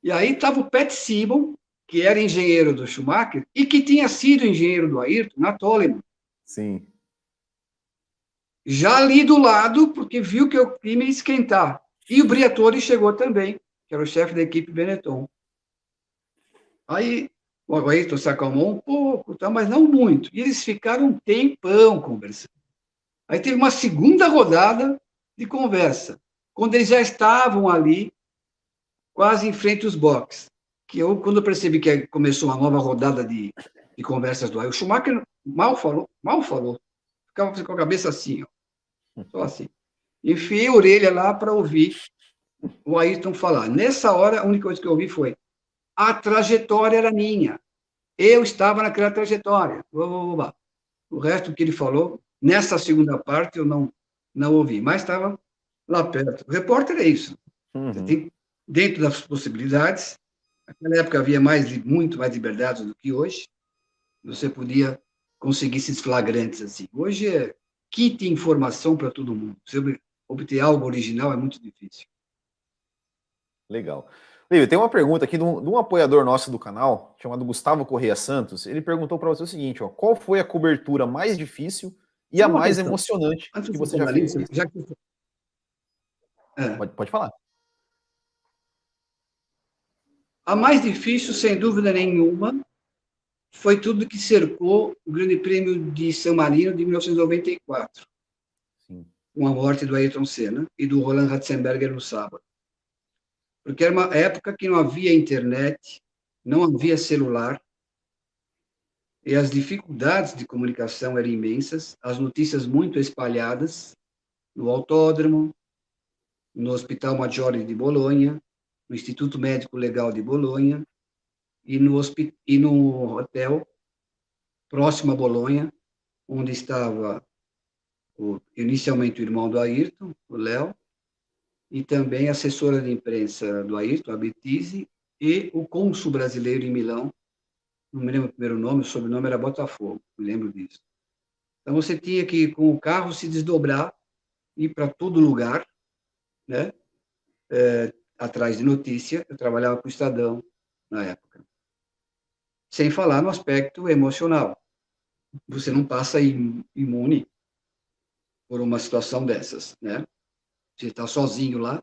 E aí estava o Pat Simon, que era engenheiro do Schumacher e que tinha sido engenheiro do Ayrton na Toleman. Sim. Já ali do lado, porque viu que o clima ia esquentar. E o Briatore chegou também, que era o chefe da equipe Benetton. Aí o Ayrton se acalmou um pouco, tá, mas não muito. E eles ficaram um tempão conversando. Aí teve uma segunda rodada de conversa, quando eles já estavam ali, quase em frente aos boxes. Que eu, quando eu percebi que começou uma nova rodada de conversas do Ayrton, o Schumacher mal falou. Ficava com a cabeça assim, ó, só assim. Enfiei a orelha lá para ouvir o Ayrton falar. Nessa hora, a única coisa que eu ouvi foi: a trajetória era minha. Eu estava naquela trajetória. O resto que ele falou, nessa segunda parte, eu não ouvi, mas estava lá perto. O repórter é isso. Você Uhum. tem, dentro das possibilidades, naquela época havia muito mais liberdade do que hoje, você podia conseguir esses flagrantes assim. Hoje é kit informação para todo mundo. Você obter algo original é muito difícil. Legal. Lívia, tem uma pergunta aqui de um apoiador nosso do canal, chamado Gustavo Correia Santos. Ele perguntou para você o seguinte: ó, qual foi a cobertura mais difícil e a Só uma mais questão. emocionante Antes que de você você já falar nisso, fez? já que é, Pode falar. a mais difícil, sem dúvida nenhuma, foi tudo que cercou o Grande Prêmio de San Marino de 1994, Sim. com a morte do Ayrton Senna e do Roland Ratzenberger no sábado. Porque era uma época que não havia internet, não havia celular, e as dificuldades de comunicação eram imensas, as notícias muito espalhadas no autódromo, no Hospital Maggiore de Bolonha, no Instituto Médico Legal de Bolonha, e no hotel próximo a Bolonha, onde estava inicialmente o irmão do Ayrton, o Léo, e também a assessora de imprensa do Ayrton, a Betise, e o cônsul brasileiro em Milão, não me lembro o primeiro nome, o sobrenome era Botafogo, me lembro disso. Então você tinha que, com o carro, se desdobrar, ir para todo lugar, né? Atrás de notícia. Eu trabalhava para o Estadão na época. Sem falar no aspecto emocional. Você não passa imune por uma situação dessas, né? Você está sozinho lá,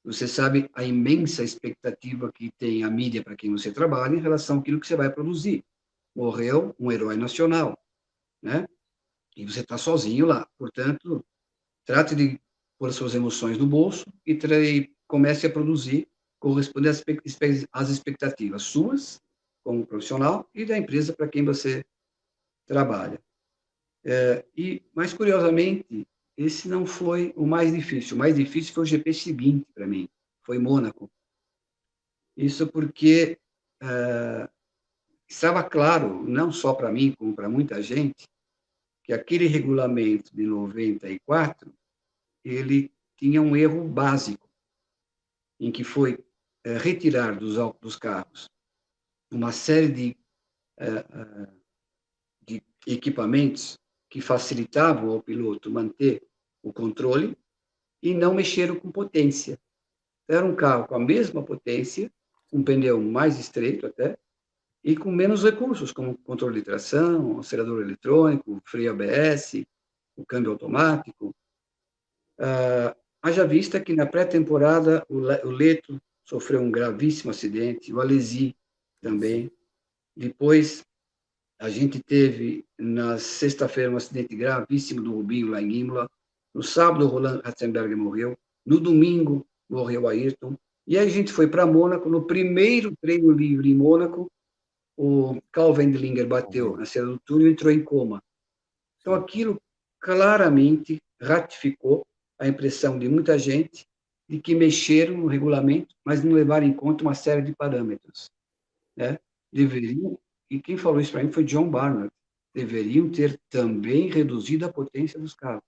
você sabe a imensa expectativa que tem a mídia para quem você trabalha em relação àquilo que você vai produzir. Morreu um herói nacional, né? E você está sozinho lá. Portanto, trate de pôr suas emoções no bolso e comece a produzir, corresponder às expectativas suas, como profissional, e da empresa para quem você trabalha. Mas, curiosamente, esse não foi o mais difícil. O mais difícil foi o GP seguinte para mim, foi Mônaco. Isso porque estava claro, não só para mim, como para muita gente, que aquele regulamento de 94, ele tinha um erro básico, em que foi retirar dos carros uma série de equipamentos que facilitavam ao piloto manter o controle e não mexeram com potência. Era um carro com a mesma potência, um pneu mais estreito até, e com menos recursos, como controle de tração, acelerador eletrônico, freio ABS, o câmbio automático. Haja vista que na pré-temporada o Leto sofreu um gravíssimo acidente, o Alesi também. Depois, a gente teve, na sexta-feira, um acidente gravíssimo do Rubinho, lá em Imola. No sábado, o Roland Ratzenberger morreu. No domingo, morreu o Ayrton. E aí a gente foi para Mônaco. No primeiro treino livre em Mônaco, o Karl Wendlinger bateu na saída do túnel e entrou em coma. Então, aquilo claramente ratificou a impressão de muita gente de que mexeram no regulamento, mas não levaram em conta uma série de parâmetros, né? Deveriam, e quem falou isso para mim foi John Barnard, deveriam ter também reduzido a potência dos carros,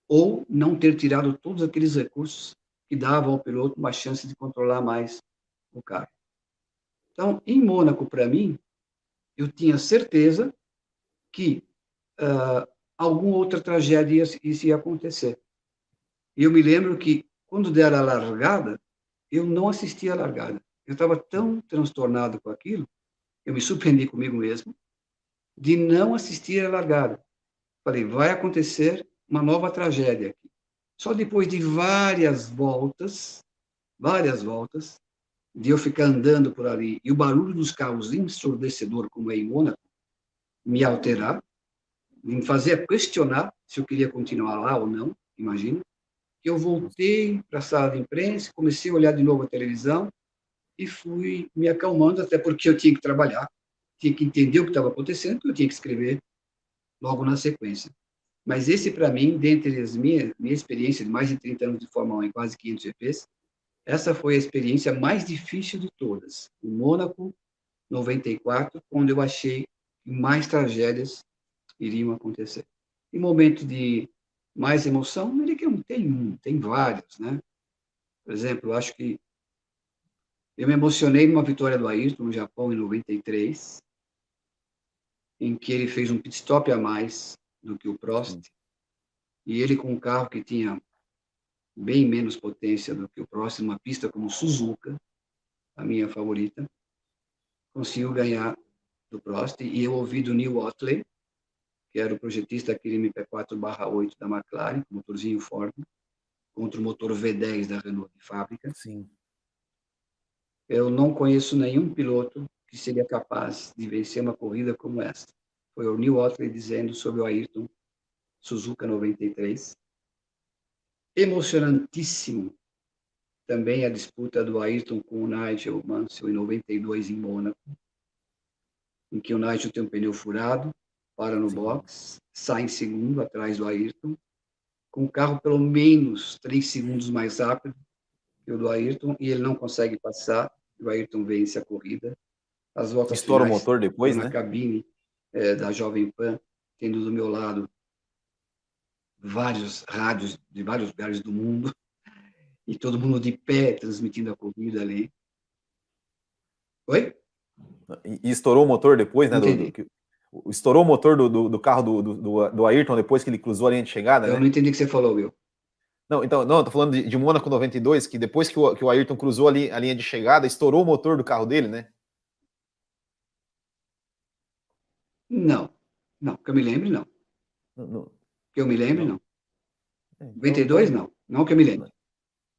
ou não ter tirado todos aqueles recursos que davam ao piloto uma chance de controlar mais o carro. Então, em Mônaco, para mim, eu tinha certeza que alguma outra tragédia ia acontecer. E eu me lembro que, quando deram a largada, eu não assisti à largada. Eu estava tão transtornado com aquilo, eu me surpreendi comigo mesmo, de não assistir à largada. Falei, vai acontecer uma nova tragédia aqui. Só depois de várias voltas, de eu ficar andando por ali, e o barulho dos carros ensurdecedor, como é em Mônaco, me alterar, me fazer questionar se eu queria continuar lá ou não, imagina. Eu voltei para a sala de imprensa, comecei a olhar de novo a televisão e fui me acalmando, até porque eu tinha que trabalhar, tinha que entender o que estava acontecendo, porque eu tinha que escrever logo na sequência. Mas esse, para mim, dentre as minha experiência de mais de 30 anos de Fórmula 1 em quase 500 GPs, essa foi a experiência mais difícil de todas. O Mônaco 94, onde eu achei que mais tragédias iriam acontecer. Em momento de mais emoção, não diria que não tem um, tem vários, né? Por exemplo, eu acho que eu me emocionei numa vitória do Ayrton no Japão em 93, em que ele fez um pit stop a mais do que o Prost, e ele com um carro que tinha bem menos potência do que o Prost, uma pista como Suzuka, a minha favorita, conseguiu ganhar do Prost, e eu ouvi do Neil Otley, que era o projetista daquele MP4/8 da McLaren, motorzinho Ford, contra o motor V10 da Renault de fábrica. Sim. Eu não conheço nenhum piloto que seria capaz de vencer uma corrida como essa. Foi o Neil Otley dizendo sobre o Ayrton Suzuka 93. Emocionantíssimo também a disputa do Ayrton com o Nigel Mansell em 92 em Mônaco, em que o Nigel tem um pneu furado, para no box, sai em segundo atrás do Ayrton, com o carro pelo menos 3 segundos mais rápido que o do Ayrton, e ele não consegue passar, o Ayrton vence a corrida. as voltas Estoura o finais, motor depois, na né? cabine da Jovem Pan, tendo do meu lado vários rádios de vários lugares do mundo, e todo mundo de pé transmitindo a corrida ali. Oi? E estourou o motor depois, Não né? entendi. Estourou o motor do carro do Ayrton depois que ele cruzou a linha de chegada, Eu né? não entendi o que você falou, Will. Não, então, não, eu tô falando de Mônaco 92, que depois que o Ayrton cruzou a linha de chegada, estourou o motor do carro dele, né? Não. Não, que eu me lembre, não. Não, não, Que eu me lembre, não. não. Então, 92, então, não. Não que eu me lembre.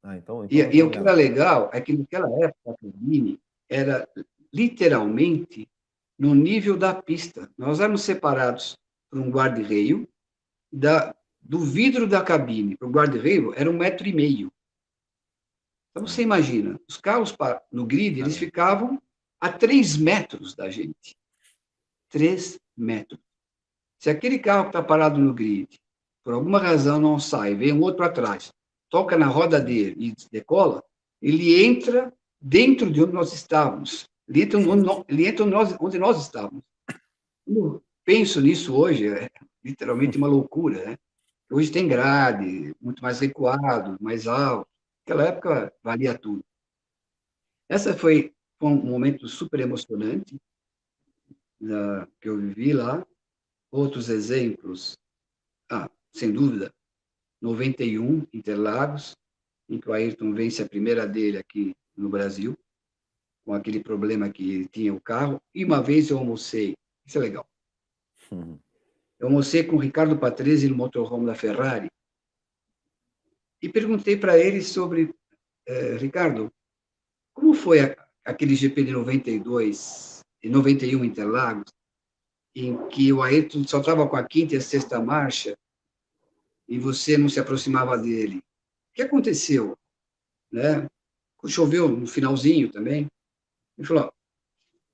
E então o que era legal é que naquela época a cabine era literalmente no nível da pista. Nós éramos separados por um guarda-reio, do vidro da cabine para o guarda-reio era 1,5 m. Então você imagina, os carros no grid, eles caramba. ficavam a 3 metros da gente. 3 metros. Se aquele carro que está parado no grid, por alguma razão não sai, vem um outro atrás, toca na roda dele e decola, ele entra dentro de onde nós estávamos. Onde nós estávamos. Eu penso nisso hoje, é literalmente uma loucura, né? Hoje tem grade, muito mais recuado, mais alto. Naquela época valia tudo. Essa foi um momento super emocionante que eu vivi lá. Outros exemplos, sem dúvida, 91, Interlagos, em que o Ayrton vence a primeira dele aqui no Brasil, com aquele problema que tinha o carro. E uma vez eu almocei, isso é legal, eu almocei com o Ricardo Patrese no motorhome da Ferrari e perguntei para ele sobre, Ricardo, como foi aquele GP de 92 e 91 Interlagos, em que o Ayrton só estava com a quinta e a sexta marcha e você não se aproximava dele? O que aconteceu? Né? Choveu no finalzinho também. Ele falou,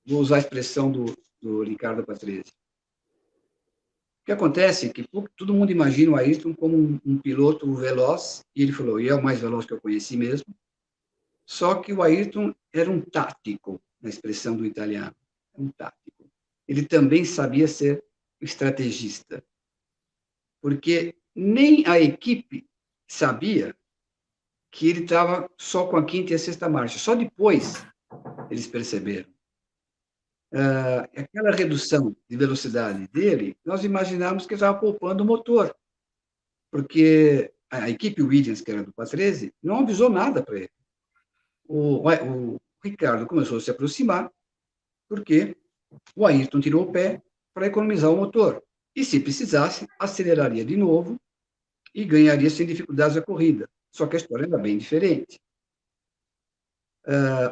vou usar a expressão do Ricardo Patrese. O que acontece é que todo mundo imagina o Ayrton como um piloto veloz, e ele falou, e é o mais veloz que eu conheci mesmo, só que o Ayrton era um tático, na expressão do italiano, um tático. Ele também sabia ser estrategista, porque nem a equipe sabia que ele estava só com a quinta e a sexta marcha. Só depois eles perceberam. Aquela redução de velocidade dele, nós imaginamos que ele estava poupando o motor, porque a equipe Williams, que era do Patrese, não avisou nada para ele. O Ricardo começou a se aproximar, porque o Ayrton tirou o pé para economizar o motor. E, se precisasse, aceleraria de novo e ganharia sem dificuldades a corrida. Só que a história era bem diferente.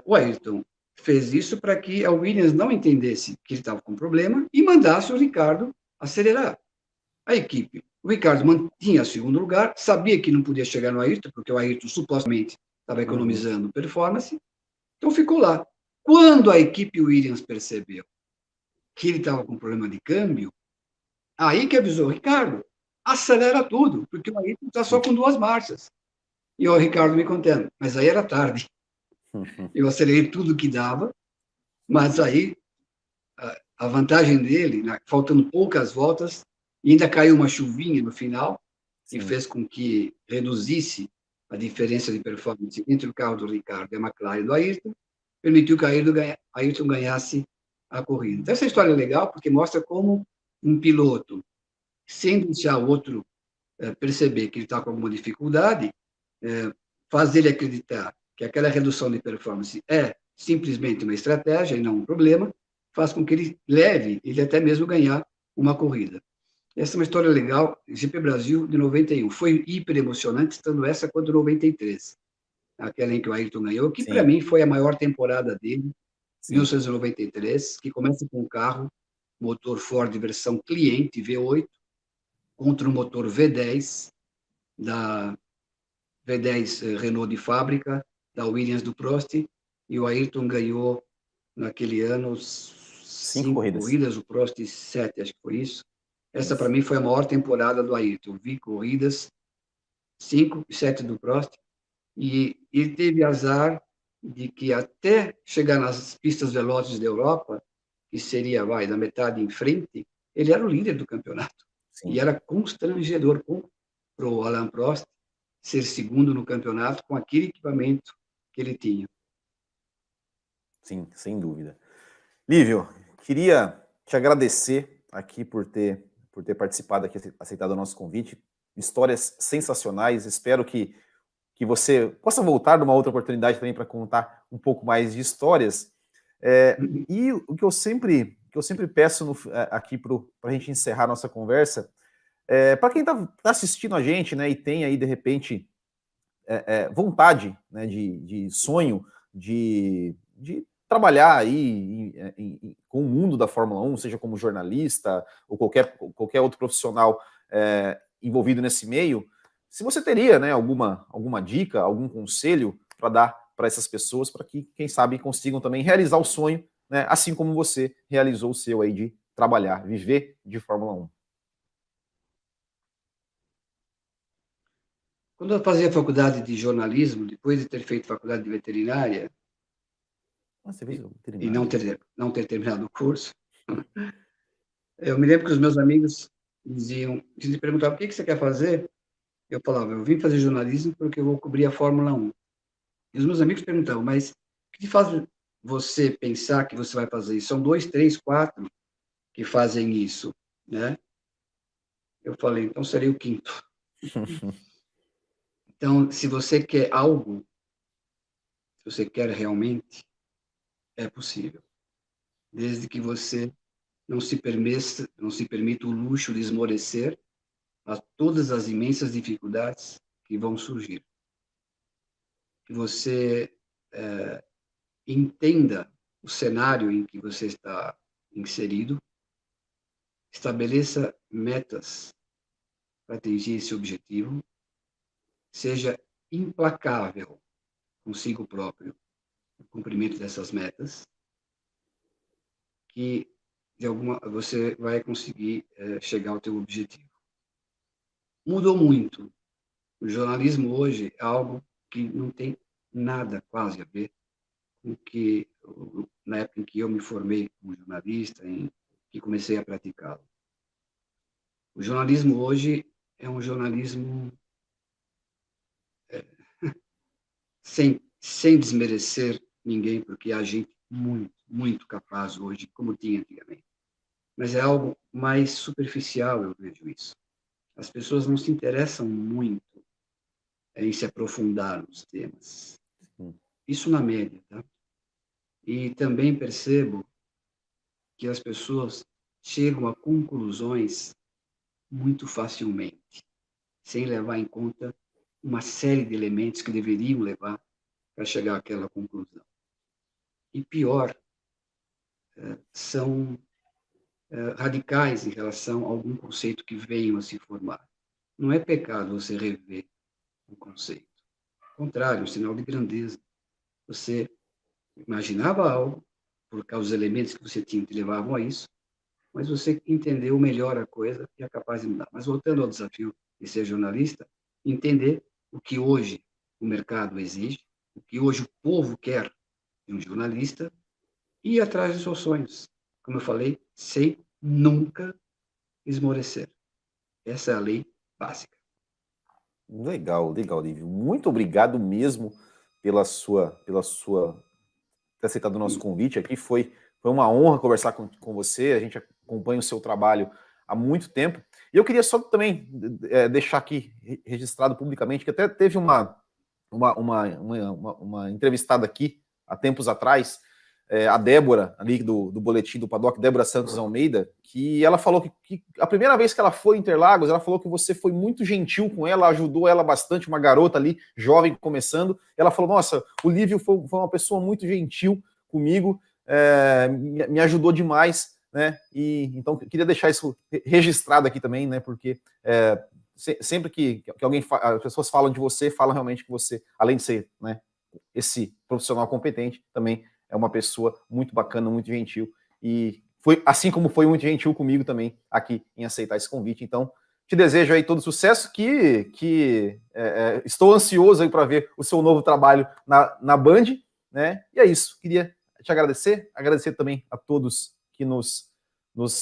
O Ayrton fez isso para que a Williams não entendesse que ele estava com problema e mandasse o Ricardo acelerar. A equipe, o Ricardo mantinha o segundo lugar, sabia que não podia chegar no Ayrton, porque o Ayrton supostamente estava economizando performance, então ficou lá. Quando a equipe Williams percebeu que ele estava com problema de câmbio, aí que avisou, Ricardo, acelera tudo, porque o Ayrton está só com 2 marchas. E o Ricardo me contando, mas aí era tarde. Eu acelerei tudo que dava, mas aí a vantagem dele, faltando poucas voltas, e ainda caiu uma chuvinha no final, e fez com que reduzisse a diferença de performance entre o carro do Ricardo e a McLaren do Ayrton, permitiu que Ayrton ganhasse a corrida. Então, essa história é legal porque mostra como um piloto, sem deixar o outro perceber que ele está com alguma dificuldade, faz ele acreditar que aquela redução de performance é simplesmente uma estratégia e não um problema, faz com que ele leve, ele até mesmo ganhar uma corrida. Essa é uma história legal, GP Brasil de 91. Foi hiper emocionante, tanto essa quanto 93. Aquela em que o Ayrton ganhou, que para Sim, mim foi a maior temporada dele, sim. 1993, que começa com um carro, motor Ford versão cliente V8, contra o motor V10, da V10 Renault de fábrica, da Williams do Prost, e o Ayrton ganhou, naquele ano, 5 5 corridas. corridas, o Prost 7, acho que foi isso. Essa, para Isso. mim, foi a maior temporada do Ayrton. Vi corridas, 5 e 7 do Prost, e ele teve azar de que até chegar nas pistas velozes da Europa, que seria, da metade em frente, ele era o líder do campeonato. Sim, E era constrangedor para o Alain Prost ser segundo no campeonato com aquele equipamento que ele tinha. sim, sem dúvida. Lívio, queria te agradecer aqui por ter participado aqui, aceitado o nosso convite. Histórias sensacionais. Espero que você possa voltar numa outra oportunidade também para contar um pouco mais de histórias. E o que eu sempre peço aqui para a gente encerrar nossa conversa, para quem está assistindo a gente, né, e tem aí de repente vontade, né, de sonho de trabalhar aí com o mundo da Fórmula 1, seja como jornalista ou qualquer outro profissional envolvido nesse meio, se você teria, né, alguma dica, algum conselho para dar para essas pessoas, para que, quem sabe, consigam também realizar o sonho, né, assim como você realizou o seu aí de trabalhar, viver de Fórmula 1. Quando eu fazia faculdade de jornalismo, depois de ter feito faculdade de veterinária Você fez e veterinária. não ter terminado o curso, eu me lembro que os meus amigos me perguntavam: o que você quer fazer? Eu falava: eu vim fazer jornalismo porque eu vou cobrir a Fórmula 1. E os meus amigos perguntavam: mas o que faz você pensar que você vai fazer isso? São 2, 3, 4 que fazem isso, né? Eu falei: então serei o quinto. Então, se você quer algo, se você quer realmente, é possível, desde que você não se permita o luxo de esmorecer a todas as imensas dificuldades que vão surgir. Que você entenda o cenário em que você está inserido, estabeleça metas para atingir esse objetivo, seja implacável consigo próprio no cumprimento dessas metas, que você vai conseguir chegar ao teu objetivo. Mudou muito. O jornalismo hoje é algo que não tem nada quase a ver com que na época em que eu me formei como jornalista, em que comecei a praticá-lo. O jornalismo hoje é um jornalismo sem desmerecer ninguém, porque há gente muito, muito capaz hoje, como tinha antigamente. Mas é algo mais superficial, eu vejo isso. As pessoas não se interessam muito em se aprofundar nos temas. Isso na média, tá? E também percebo que as pessoas chegam a conclusões muito facilmente, sem levar em conta uma série de elementos que deveriam levar para chegar àquela conclusão. E pior, são radicais em relação a algum conceito que venham a se formar. Não é pecado você rever um conceito. Ao contrário, é um sinal de grandeza. Você imaginava algo, por causa dos elementos que você tinha que levavam a isso, mas você entendeu melhor a coisa e é capaz de mudar. Mas voltando ao desafio de ser jornalista, entender o que hoje o mercado exige, o que hoje o povo quer de um jornalista e ir atrás dos seus sonhos. Como eu falei, sem nunca esmorecer. Essa é a lei básica. Legal, legal, Lívio. Muito obrigado mesmo pela sua ter aceitado o nosso convite aqui. Foi uma honra conversar com você. A gente acompanha o seu trabalho há muito tempo. E eu queria só também deixar aqui registrado publicamente que até teve uma entrevistada aqui há tempos atrás, a Débora, ali do Boletim do Paddock, Débora Santos Almeida, que ela falou que a primeira vez que ela foi em Interlagos, ela falou que você foi muito gentil com ela, ajudou ela bastante, uma garota ali, jovem, começando. Ela falou, nossa, o Lívio foi uma pessoa muito gentil comigo, me ajudou demais, né? E então queria deixar isso registrado aqui também, né? Porque sempre que alguém as pessoas falam de você, falam realmente que você, além de ser, né, esse profissional competente, também é uma pessoa muito bacana, muito gentil, e foi assim como foi muito gentil comigo também aqui em aceitar esse convite. Então, te desejo aí todo sucesso, estou ansioso aí para ver o seu novo trabalho na Band, né? E é isso. Queria te agradecer também a todos que nos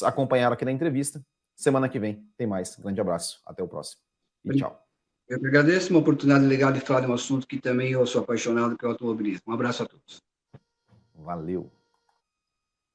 acompanharam aqui na entrevista. Semana que vem tem mais. Grande abraço. Até o próximo. E tchau. Eu que agradeço, uma oportunidade legal de falar de um assunto que também eu sou apaixonado, que é o automobilismo. Um abraço a todos. Valeu.